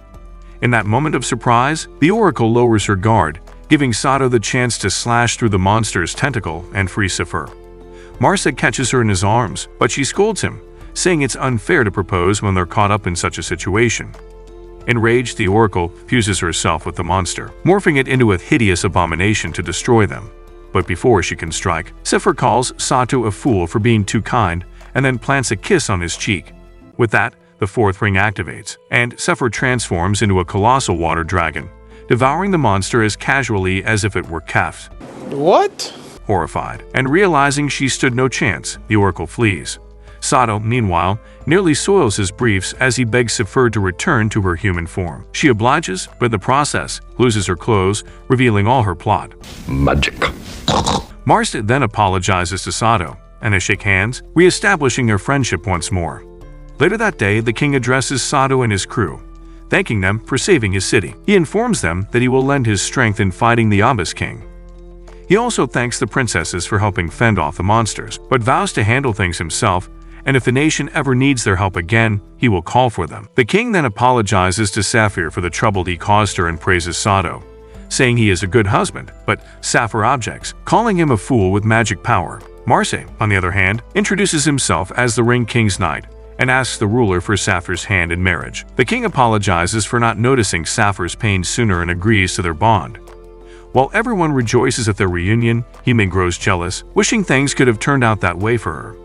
In that moment of surprise, the oracle lowers her guard, giving Sato the chance to slash through the monster's tentacle and free Sappho. Marsa catches her in his arms, but she scolds him, saying it's unfair to propose when they're caught up in such a situation. Enraged, the oracle fuses herself with the monster, morphing it into a hideous abomination to destroy them. But before she can strike, Sappho calls Sato a fool for being too kind and then plants a kiss on his cheek. With that, the fourth ring activates, and Sappho transforms into a colossal water dragon, devouring the monster as casually as if it were calf. What? Horrified, and realizing she stood no chance, the oracle flees. Sato, meanwhile, nearly soils his briefs as he begs Sappho to return to her human form. She obliges, but in the process, loses her clothes, revealing all her plot. Magic. Marsa then apologizes to Sato, and they shake hands, re-establishing their friendship once more. Later that day, the king addresses Sato and his crew, thanking them for saving his city. He informs them that he will lend his strength in fighting the Abyss King. He also thanks the princesses for helping fend off the monsters, but vows to handle things himself, and if the nation ever needs their help again, he will call for them. The king then apologizes to Sappho for the trouble he caused her and praises Sato, saying he is a good husband, but Sappho objects, calling him a fool with magic power. Marsa, on the other hand, introduces himself as the Ring King's knight and asks the ruler for Sappho's hand in marriage. The king apologizes for not noticing Sappho's pain sooner and agrees to their bond. While everyone rejoices at their reunion, Hime grows jealous, wishing things could have turned out that way for her.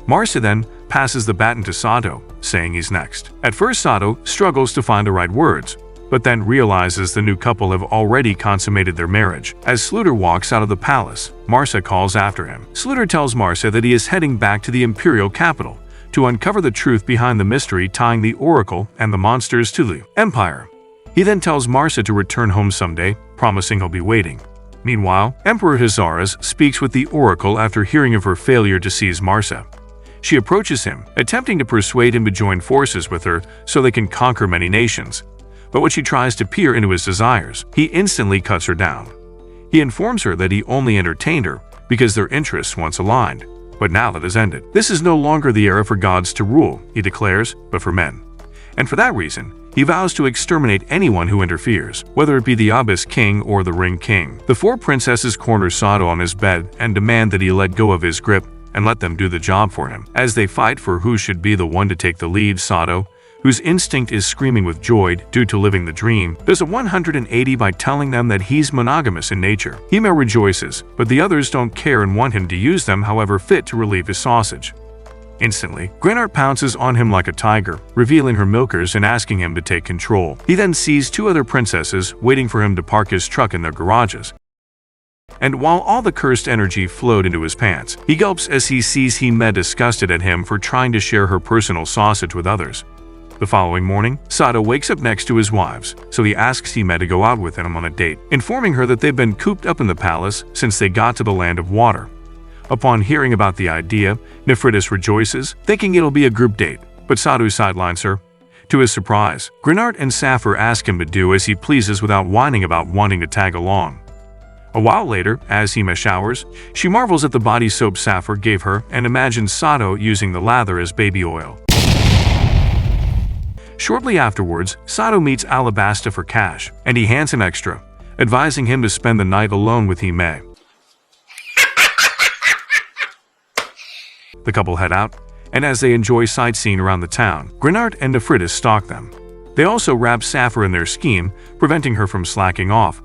Marsa then passes the baton to Sato, saying he's next. At first, Sato struggles to find the right words, but then realizes the new couple have already consummated their marriage. As Sluder walks out of the palace, Marsa calls after him. Sluder tells Marsa that he is heading back to the imperial capital to uncover the truth behind the mystery tying the oracle and the monsters to the empire. He then tells Marsa to return home someday, promising he'll be waiting. Meanwhile, Emperor Hazaras speaks with the oracle after hearing of her failure to seize Marsa. She approaches him, attempting to persuade him to join forces with her so they can conquer many nations. But when she tries to peer into his desires, he instantly cuts her down. He informs her that he only entertained her because their interests once aligned, but now that has ended. This is no longer the era for gods to rule, he declares, but for men. And for that reason, he vows to exterminate anyone who interferes, whether it be the Abyss King or the Ring King. The four princesses corner Sato on his bed and demand that he let go of his grip and let them do the job for him. As they fight for who should be the one to take the lead, Sato, whose instinct is screaming with joy due to living the dream, does a 180 by telling them that he's monogamous in nature. Hime rejoices, but the others don't care and want him to use them however fit to relieve his sausage. Instantly, Granart pounces on him like a tiger, revealing her milkers and asking him to take control. He then sees two other princesses waiting for him to park his truck in their garages. And while all the cursed energy flowed into his pants, he gulps as he sees Hime disgusted at him for trying to share her personal sausage with others. The following morning, Sato wakes up next to his wives, so he asks Hime to go out with him on a date, informing her that they've been cooped up in the palace since they got to the land of water. Upon hearing about the idea, Nefridis rejoices, thinking it'll be a group date, but Sato sidelines her. To his surprise, Grenard and Saphir ask him to do as he pleases without whining about wanting to tag along. A while later, as Hime showers, she marvels at the body soap Saphir gave her and imagines Sato using the lather as baby oil. Shortly afterwards, Sato meets Alabasta for cash, and he hands him extra, advising him to spend the night alone with Hime. The couple head out, and as they enjoy sightseeing around the town, Grenard and Nefridis stalk them. They also wrap Saphir in their scheme, preventing her from slacking off.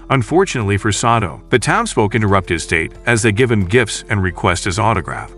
Unfortunately for Sato, the townsfolk interrupt his date as they give him gifts and request his autograph.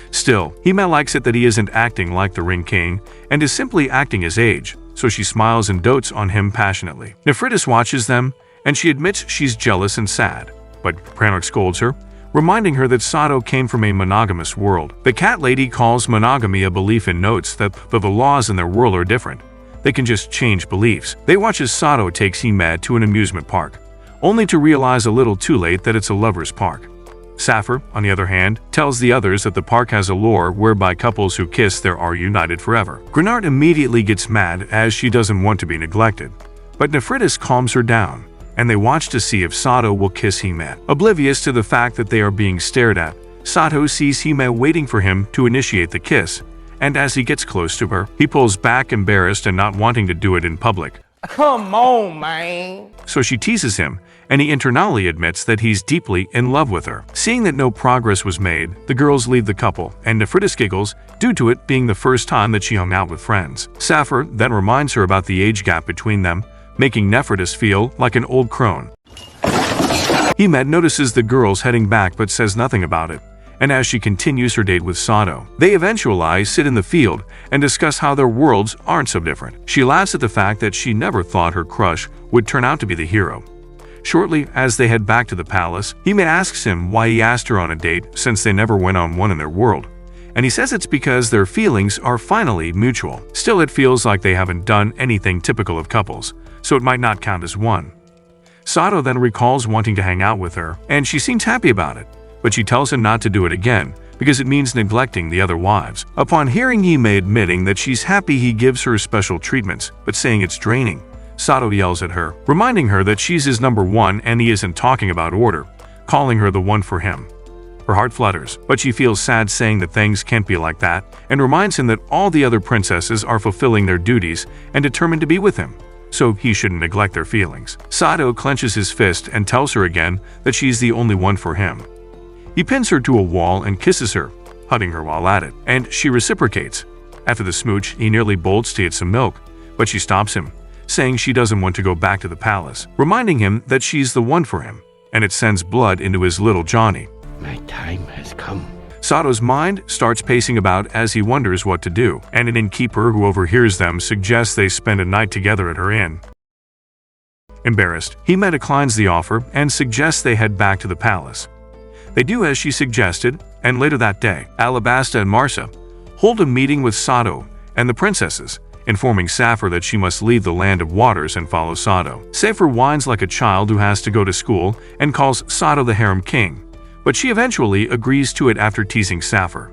Still, Hime likes it that he isn't acting like the Ring King and is simply acting his age, so she smiles and dotes on him passionately. Nefridis watches them, and she admits she's jealous and sad, but Pranok scolds her, reminding her that Sato came from a monogamous world. The cat lady calls monogamy a belief and notes that though the laws in their world are different, they can just change beliefs. They watch as Sato takes Hime to an amusement park, only to realize a little too late that it's a lover's park. Saphir, on the other hand, tells the others that the park has a lore whereby couples who kiss there are united forever. Grenard immediately gets mad as she doesn't want to be neglected, but Nefridis calms her down, and they watch to see if Sato will kiss Hime. Oblivious to the fact that they are being stared at, Sato sees Hime waiting for him to initiate the kiss, and as he gets close to her, he pulls back, embarrassed and not wanting to do it in public. Come on, man. So she teases him, and he internally admits that he's deeply in love with her. Seeing that no progress was made, the girls leave the couple, and Nefridis giggles, due to it being the first time that she hung out with friends. Saphir then reminds her about the age gap between them, making Nefridis feel like an old crone. Hime notices the girls heading back but says nothing about it, and as she continues her date with Sato, they eventually sit in the field and discuss how their worlds aren't so different. She laughs at the fact that she never thought her crush would turn out to be the hero. Shortly as they head back to the palace, Hime asks him why he asked her on a date since they never went on one in their world, and he says it's because their feelings are finally mutual. Still, it feels like they haven't done anything typical of couples, so it might not count as one. Sato then recalls wanting to hang out with her, and she seems happy about it, but she tells him not to do it again because it means neglecting the other wives. Upon hearing Hime admitting that she's happy he gives her special treatments, but saying it's draining, Sato yells at her, reminding her that she's his number one and he isn't talking about order, calling her the one for him. Her heart flutters, but she feels sad saying that things can't be like that, and reminds him that all the other princesses are fulfilling their duties and determined to be with him, so he shouldn't neglect their feelings. Sato clenches his fist and tells her again that she's the only one for him. He pins her to a wall and kisses her, hugging her while at it, and she reciprocates. After the smooch, he nearly bolts to get some milk, but she stops him, saying she doesn't want to go back to the palace, reminding him that she's the one for him, and it sends blood into his little Johnny. My time has come. Sato's mind starts pacing about as he wonders what to do, and an innkeeper who overhears them suggests they spend a night together at her inn. Embarrassed, Hime declines the offer and suggests they head back to the palace. They do as she suggested, and later that day, Alabasta and Marsa hold a meeting with Sato and the princesses, informing Saphir that she must leave the land of waters and follow Sato. Saphir whines like a child who has to go to school and calls Sato the harem king, but she eventually agrees to it after teasing Saphir.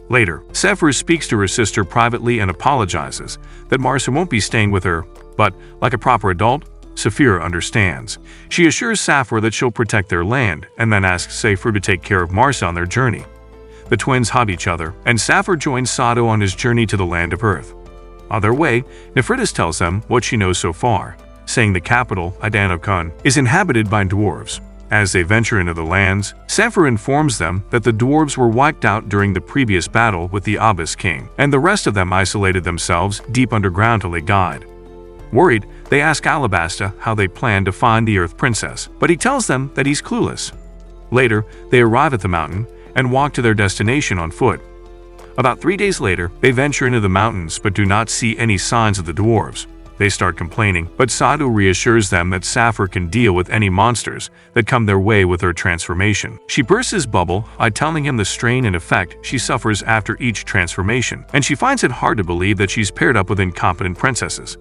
Later, Saphir speaks to her sister privately and apologizes that Marsa won't be staying with her, but, like a proper adult, Saphir understands. She assures Saphir that she'll protect their land and then asks Saphir to take care of Marsa on their journey. The twins hug each other, and Saphir joins Sato on his journey to the land of Earth. On their way, Nefridis tells them what she knows so far, saying the capital, Adanokun, is inhabited by dwarves. As they venture into the lands, Saphir informs them that the dwarves were wiped out during the previous battle with the Abyss King, and the rest of them isolated themselves deep underground to lay guide. Worried, they ask Alabasta how they plan to find the Earth Princess, but he tells them that he's clueless. Later, they arrive at the mountain and walk to their destination on foot. About 3 days later, they venture into the mountains but do not see any signs of the dwarves. They start complaining, but Sato reassures them that Saphir can deal with any monsters that come their way with her transformation. She bursts his bubble by telling him the strain and effect she suffers after each transformation, and she finds it hard to believe that she's paired up with incompetent princesses.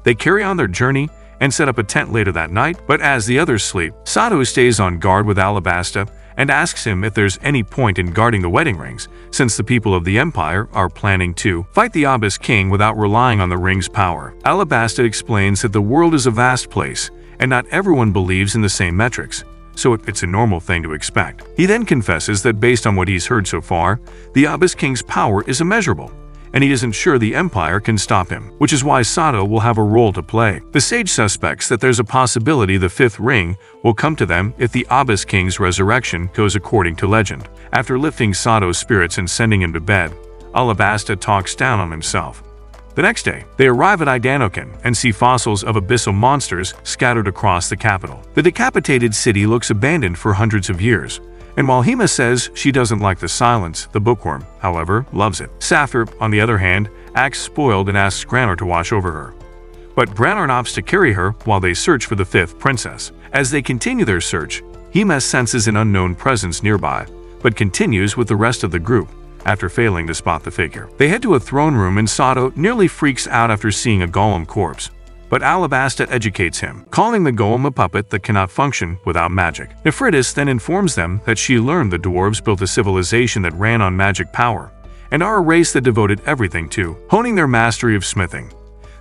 They carry on their journey and set up a tent later that night, but as the others sleep, Sato stays on guard with Alabasta and asks him if there's any point in guarding the wedding rings, since the people of the Empire are planning to fight the Abyss King without relying on the ring's power. Alabasta explains that the world is a vast place, and not everyone believes in the same metrics, so it's a normal thing to expect. He then confesses that based on what he's heard so far, the Abyss King's power is immeasurable, and he isn't sure the Empire can stop him, which is why Sato will have a role to play. The sage suspects that there's a possibility the fifth ring will come to them if the Abyss King's resurrection goes according to legend. After lifting Sato's spirits and sending him to bed, Alabasta talks down on himself. The next day, they arrive at Idanoken and see fossils of abyssal monsters scattered across the capital. The decapitated city looks abandoned for hundreds of years, and while Hima says she doesn't like the silence, the bookworm, however, loves it. Saphir, on the other hand, acts spoiled and asks Granor to watch over her. But Granor opts to carry her while they search for the fifth princess. As they continue their search, Hima senses an unknown presence nearby, but continues with the rest of the group after failing to spot the figure. They head to a throne room and Sato nearly freaks out after seeing a golem corpse. But Alabasta educates him, calling the golem a puppet that cannot function without magic. Nephritis then informs them that she learned the dwarves built a civilization that ran on magic power, and are a race that devoted everything to honing their mastery of smithing.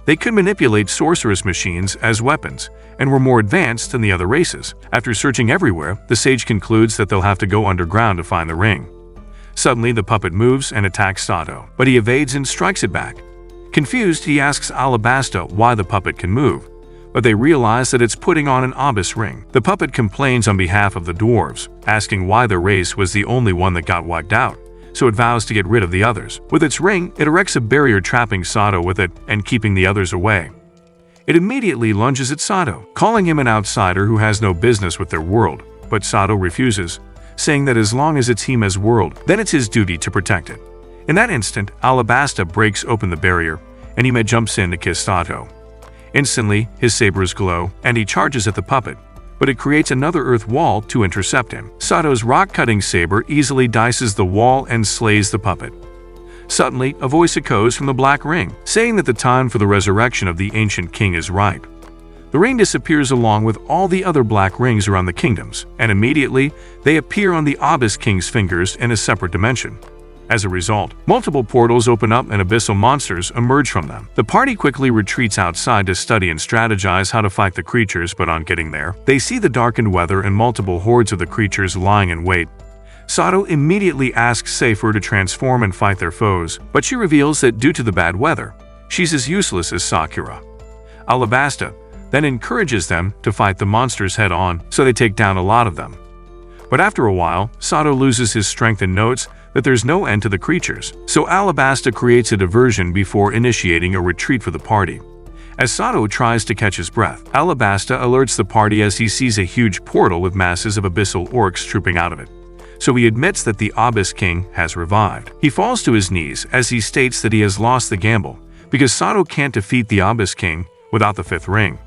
They could manipulate sorceress machines as weapons, and were more advanced than the other races. After searching everywhere, the sage concludes that they'll have to go underground to find the ring. Suddenly, the puppet moves and attacks Sato, but he evades and strikes it back. Confused, he asks Alabasta why the puppet can move, but they realize that it's putting on an Abyss ring. The puppet complains on behalf of the dwarves, asking why their race was the only one that got wiped out, so it vows to get rid of the others. With its ring, it erects a barrier trapping Sato with it and keeping the others away. It immediately lunges at Sato, calling him an outsider who has no business with their world, but Sato refuses, saying that as long as it's Hima's world, then it's his duty to protect it. In that instant, Alabasta breaks open the barrier, and Hima jumps in to kiss Sato. Instantly, his sabers glow, and he charges at the puppet, but it creates another earth wall to intercept him. Sato's rock-cutting saber easily dices the wall and slays the puppet. Suddenly, a voice echoes from the Black Ring, saying that the time for the resurrection of the ancient king is ripe. The ring disappears along with all the other black rings around the kingdoms, and immediately, they appear on the Abyss King's fingers in a separate dimension. As a result, multiple portals open up and abyssal monsters emerge from them. The party quickly retreats outside to study and strategize how to fight the creatures, but on getting there, they see the darkened weather and multiple hordes of the creatures lying in wait. Sato immediately asks Saphir to transform and fight their foes, but she reveals that due to the bad weather, she's as useless as Sakura. Alabasta then encourages them to fight the monsters head-on, so they take down a lot of them. But after a while, Sato loses his strength and notes that there's no end to the creatures, so Alabasta creates a diversion before initiating a retreat for the party. As Sato tries to catch his breath, Alabasta alerts the party as he sees a huge portal with masses of abyssal orcs trooping out of it. So he admits that the Abyss King has revived. He falls to his knees as he states that he has lost the gamble, because Sato can't defeat the Abyss King without the fifth ring.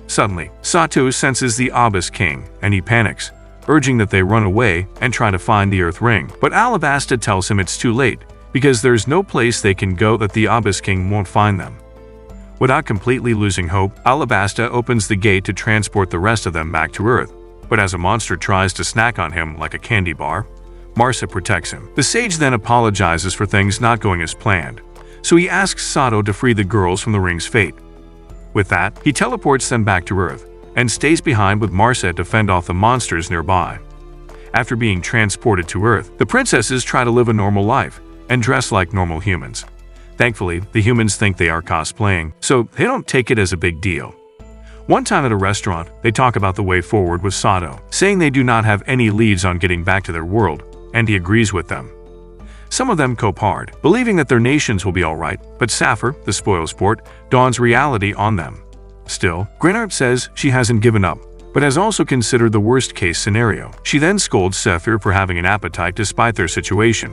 Suddenly, Sato senses the Abyss King, and he panics, urging that they run away and try to find the Earth Ring. But Alabasta tells him it's too late, because there's no place they can go that the Abyss King won't find them. Without completely losing hope, Alabasta opens the gate to transport the rest of them back to Earth, but as a monster tries to snack on him like a candy bar, Marsa protects him. The sage then apologizes for things not going as planned, so he asks Sato to free the girls from the ring's fate. With that, he teleports them back to Earth, and stays behind with Marsa to fend off the monsters nearby. After being transported to Earth, the princesses try to live a normal life and dress like normal humans. Thankfully, the humans think they are cosplaying, so they don't take it as a big deal. One time at a restaurant, they talk about the way forward with Sato, saying they do not have any leads on getting back to their world, and he agrees with them. Some of them cope hard, believing that their nations will be alright, but Saphir, the spoilsport, dawns reality on them. Still, Grenard says she hasn't given up, but has also considered the worst-case scenario. She then scolds Saphir for having an appetite despite their situation.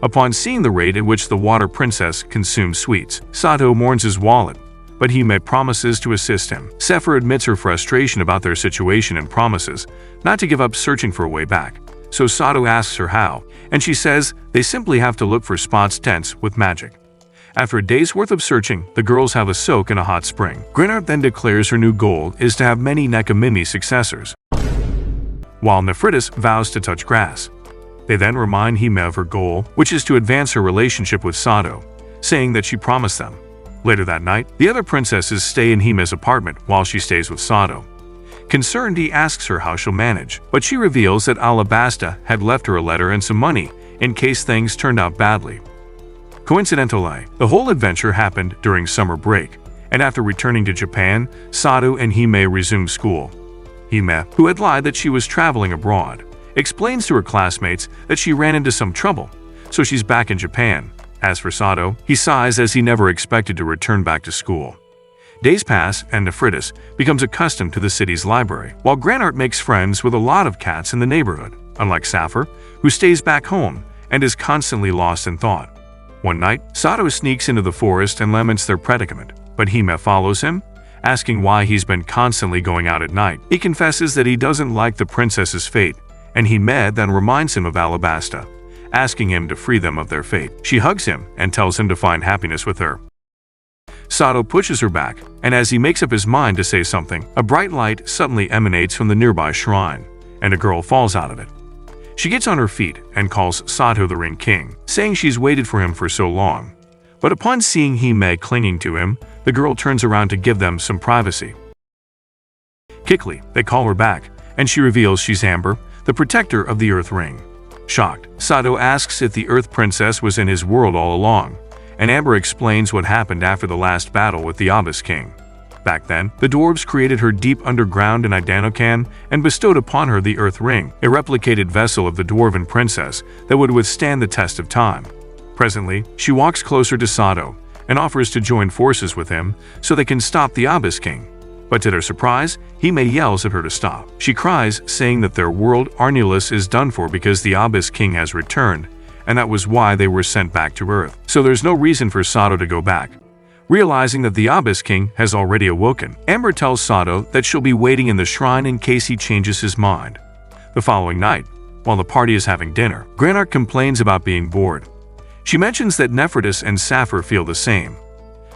Upon seeing the rate at which the water princess consumes sweets, Sato mourns his wallet, but Hime promises to assist him. Sefer admits her frustration about their situation and promises not to give up searching for a way back. So Sato asks her how, and she says they simply have to look for spots dense with magic. After a day's worth of searching, the girls have a soak in a hot spring. Grenard then declares her new goal is to have many Nekomimi successors, while Nephritis vows to touch grass. They then remind Hime of her goal, which is to advance her relationship with Sato, saying that she promised them. Later that night, the other princesses stay in Hime's apartment while she stays with Sato. Concerned, he asks her how she'll manage, but she reveals that Alabasta had left her a letter and some money in case things turned out badly. Coincidentally, the whole adventure happened during summer break, and after returning to Japan, Sato and Hime resumed school. Hime, who had lied that she was traveling abroad, explains to her classmates that she ran into some trouble, so she's back in Japan. As for Sato, he sighs as he never expected to return back to school. Days pass, and Nephritis becomes accustomed to the city's library, while Granart makes friends with a lot of cats in the neighborhood, unlike Saphir, who stays back home and is constantly lost in thought. One night, Sato sneaks into the forest and laments their predicament, but Hime follows him, asking why he's been constantly going out at night. He confesses that he doesn't like the princess's fate, and Hime then reminds him of Alabasta, asking him to free them of their fate. She hugs him and tells him to find happiness with her. Sato pushes her back, and as he makes up his mind to say something, a bright light suddenly emanates from the nearby shrine, and a girl falls out of it. She gets on her feet and calls Sato the Ring King, saying she's waited for him for so long. But upon seeing Hime clinging to him, the girl turns around to give them some privacy. Quickly, they call her back, and she reveals she's Amber, the protector of the Earth Ring. Shocked, Sato asks if the Earth Princess was in his world all along, and Amber explains what happened after the last battle with the Abyss King. Back then, the dwarves created her deep underground in Idanokan and bestowed upon her the Earth Ring, a replicated vessel of the dwarven princess that would withstand the test of time. Presently, she walks closer to Sato and offers to join forces with him so they can stop the Abyss King. But to their surprise, Hime yells at her to stop. She cries, saying that their world, Arnulus, is done for because the Abyss King has returned, and that was why they were sent back to Earth. So there's no reason for Sato to go back. Realizing that the Abyss King has already awoken, Amber tells Sato that she'll be waiting in the shrine in case he changes his mind. The following night, while the party is having dinner, Granart complains about being bored. She mentions that Nephritis and Saphir feel the same.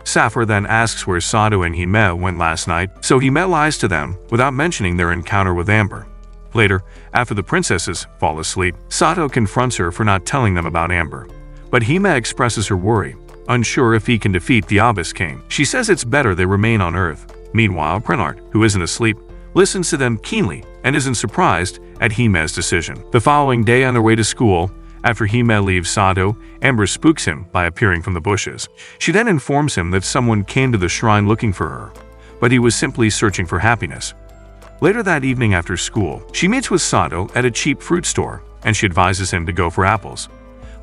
Saphir then asks where Sato and Hime went last night, so Hime lies to them without mentioning their encounter with Amber. Later, after the princesses fall asleep, Sato confronts her for not telling them about Amber. But Hime expresses her worry, unsure if he can defeat the Abyss King. She says it's better they remain on Earth. Meanwhile, Granart, who isn't asleep, listens to them keenly and isn't surprised at Hime's decision. The following day on their way to school, after Hime leaves Sato, Amber spooks him by appearing from the bushes. She then informs him that someone came to the shrine looking for her, but he was simply searching for happiness. Later that evening after school, she meets with Sato at a cheap fruit store, and she advises him to go for apples.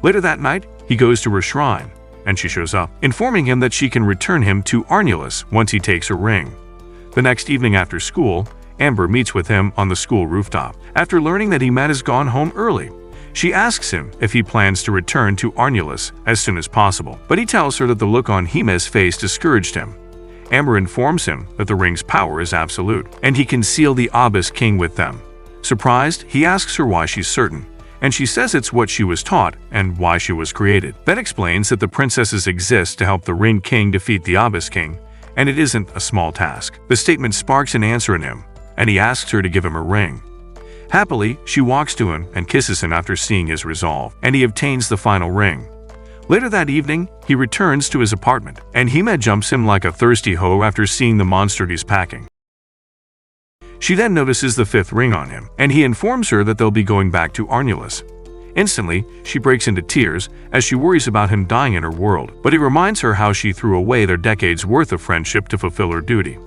Later that night, he goes to her shrine, and she shows up, informing him that she can return him to Arnulus once he takes her ring. The next evening after school, Amber meets with him on the school rooftop. After learning that Hime has gone home early, she asks him if he plans to return to Arnulus as soon as possible, but he tells her that the look on Hime's face discouraged him. Amber informs him that the ring's power is absolute, and he can seal the Abyss King with them. Surprised, he asks her why she's certain, and she says it's what she was taught and why she was created. That explains that the princesses exist to help the Ring King defeat the Abyss King, and it isn't a small task. The statement sparks an answer in him, and he asks her to give him a ring. Happily, she walks to him and kisses him after seeing his resolve, and he obtains the final ring. Later that evening, he returns to his apartment, and Hime jumps him like a thirsty hoe after seeing the monster he's packing. She then notices the fifth ring on him, and he informs her that they'll be going back to Arnulus. Instantly, she breaks into tears as she worries about him dying in her world, but he reminds her how she threw away their decades' worth of friendship to fulfill her duty.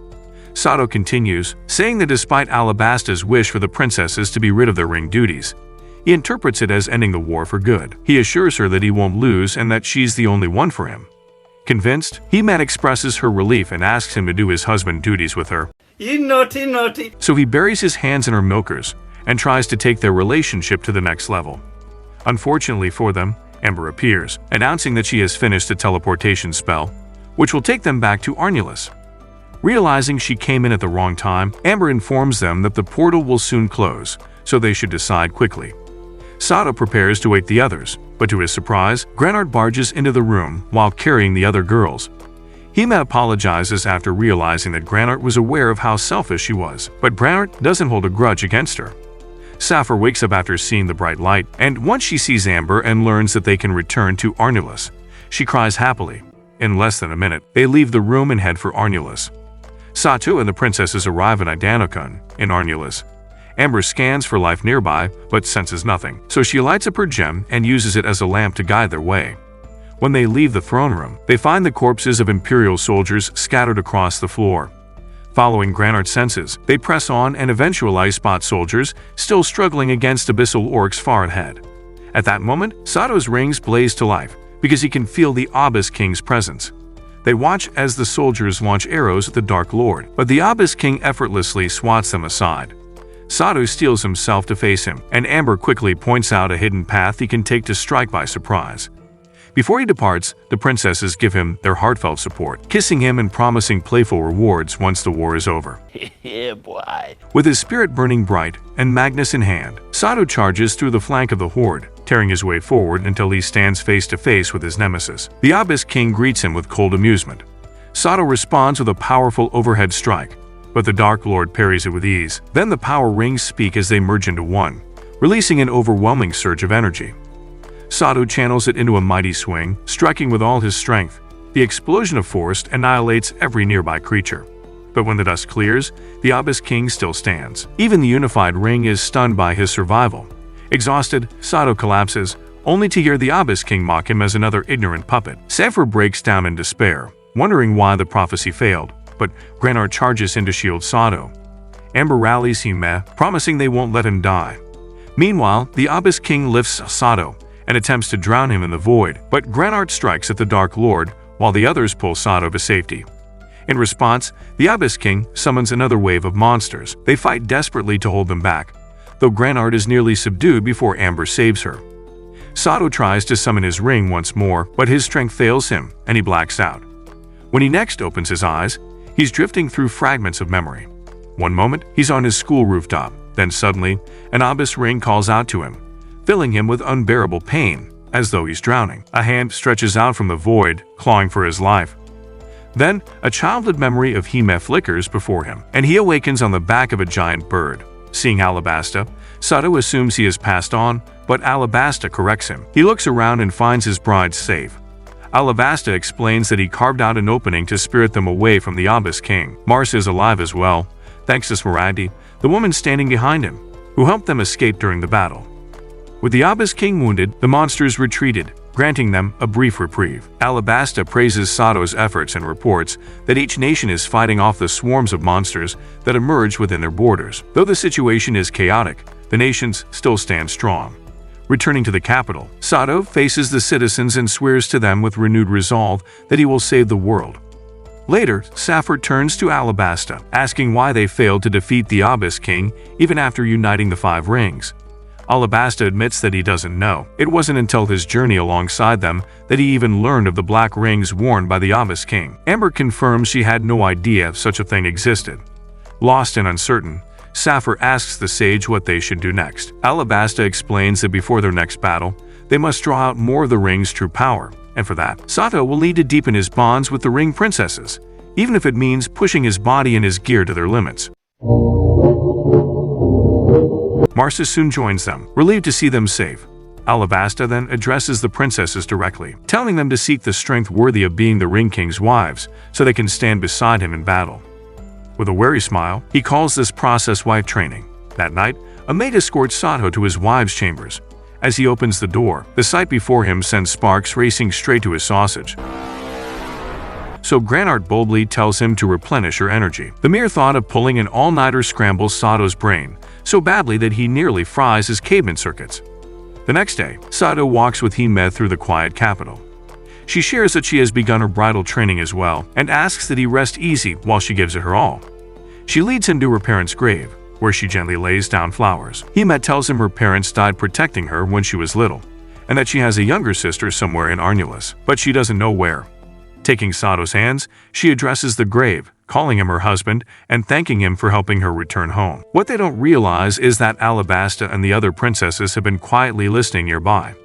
Sato continues, saying that despite Alabasta's wish for the princesses to be rid of their ring duties, he interprets it as ending the war for good. He assures her that he won't lose and that she's the only one for him. Convinced, Hime expresses her relief and asks him to do his husband duties with her. You naughty, naughty. So he buries his hands in her milkers and tries to take their relationship to the next level. Unfortunately for them, Amber appears, announcing that she has finished a teleportation spell, which will take them back to Arnulus. Realizing she came in at the wrong time, Amber informs them that the portal will soon close, so they should decide quickly. Sato prepares to wake the others, but to his surprise, Granart barges into the room while carrying the other girls. Hime apologizes after realizing that Granart was aware of how selfish she was, but Granart doesn't hold a grudge against her. Sapphire wakes up after seeing the bright light, and once she sees Amber and learns that they can return to Arnulus, she cries happily. In less than a minute, they leave the room and head for Arnulus. Sato and the princesses arrive at Idanokun in Arnulus. Amber scans for life nearby, but senses nothing, so she lights up her gem and uses it as a lamp to guide their way. When they leave the throne room, they find the corpses of Imperial soldiers scattered across the floor. Following Granart's senses, they press on and eventually spot soldiers still struggling against abyssal orcs far ahead. At that moment, Sato's rings blaze to life because he can feel the Abyss King's presence. They watch as the soldiers launch arrows at the Dark Lord, but the Abyss King effortlessly swats them aside. Sato steels himself to face him, and Amber quickly points out a hidden path he can take to strike by surprise. Before he departs, the princesses give him their heartfelt support, kissing him and promising playful rewards once the war is over. Yeah, boy. With his spirit burning bright and Magnus in hand, Sato charges through the flank of the horde, tearing his way forward until he stands face to face with his nemesis. The Abyss King greets him with cold amusement. Sato responds with a powerful overhead strike, but the Dark Lord parries it with ease. Then the power rings speak as they merge into one, releasing an overwhelming surge of energy. Sato channels it into a mighty swing, striking with all his strength. The explosion of force annihilates every nearby creature. But when the dust clears, the Abyss King still stands. Even the unified ring is stunned by his survival. Exhausted, Sato collapses, only to hear the Abyss King mock him as another ignorant puppet. Sapphire breaks down in despair, wondering why the prophecy failed, but Granart charges in to shield Sato. Amber rallies Hime, promising they won't let him die. Meanwhile, the Abyss King lifts Sato and attempts to drown him in the void, but Granart strikes at the Dark Lord while the others pull Sato to safety. In response, the Abyss King summons another wave of monsters. They fight desperately to hold them back, though Granart is nearly subdued before Amber saves her. Sato tries to summon his ring once more, but his strength fails him and he blacks out. When he next opens his eyes, he's drifting through fragments of memory. One moment, he's on his school rooftop, then suddenly, an Abyss ring calls out to him, filling him with unbearable pain, as though he's drowning. A hand stretches out from the void, clawing for his life. Then, a childhood memory of Hime flickers before him, and he awakens on the back of a giant bird. Seeing Alabasta, Sato assumes he has passed on, but Alabasta corrects him. He looks around and finds his bride safe. Alabasta explains that he carved out an opening to spirit them away from the Abyss King. Mars is alive as well, thanks to Smaragdi, the woman standing behind him, who helped them escape during the battle. With the Abyss King wounded, the monsters retreated, granting them a brief reprieve. Alabasta praises Sato's efforts and reports that each nation is fighting off the swarms of monsters that emerge within their borders. Though the situation is chaotic, the nations still stand strong. Returning to the capital, Sato faces the citizens and swears to them with renewed resolve that he will save the world. Later, Sapphire turns to Alabasta, asking why they failed to defeat the Abyss King even after uniting the 5 rings. Alabasta admits that he doesn't know. It wasn't until his journey alongside them that he even learned of the black rings worn by the Abyss King. Amber confirms she had no idea such a thing existed. Lost and uncertain, Sapphire asks the sage what they should do next. Alabasta explains that before their next battle, they must draw out more of the ring's true power, and for that, Sato will need to deepen his bonds with the ring princesses, even if it means pushing his body and his gear to their limits. Marsa soon joins them, relieved to see them safe. Alabasta then addresses the princesses directly, telling them to seek the strength worthy of being the Ring King's wives so they can stand beside him in battle. With a wary smile, he calls this process wife training. That night, a maid escorts Sato to his wives' chambers. As he opens the door, the sight before him sends sparks racing straight to his sausage. So Granart boldly tells him to replenish her energy. The mere thought of pulling an all-nighter scrambles Sato's brain so badly that he nearly fries his caveman circuits. The next day, Sato walks with Hime through the quiet capital. She shares that she has begun her bridal training as well and asks that he rest easy while she gives it her all. She leads him to her parents' grave, where she gently lays down flowers. Hime tells him her parents died protecting her when she was little, and that she has a younger sister somewhere in Arnulus, but she doesn't know where. Taking Sato's hands, she addresses the grave, calling him her husband and thanking him for helping her return home. What they don't realize is that Alabasta and the other princesses have been quietly listening nearby.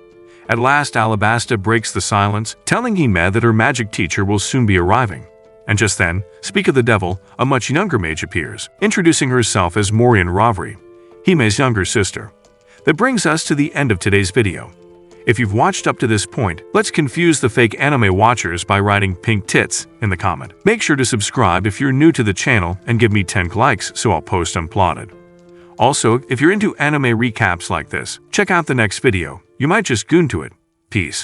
At last, Alabasta breaks the silence, telling Hime that her magic teacher will soon be arriving. And just then, speak of the devil, a much younger mage appears, introducing herself as Morian Ravri, Hime's younger sister. That brings us to the end of today's video. If you've watched up to this point, let's confuse the fake anime watchers by writing pink tits in the comment. Make sure to subscribe if you're new to the channel and give me 10 likes so I'll post unplotted. Also, if you're into anime recaps like this, check out the next video. You might just goon to it. Peace.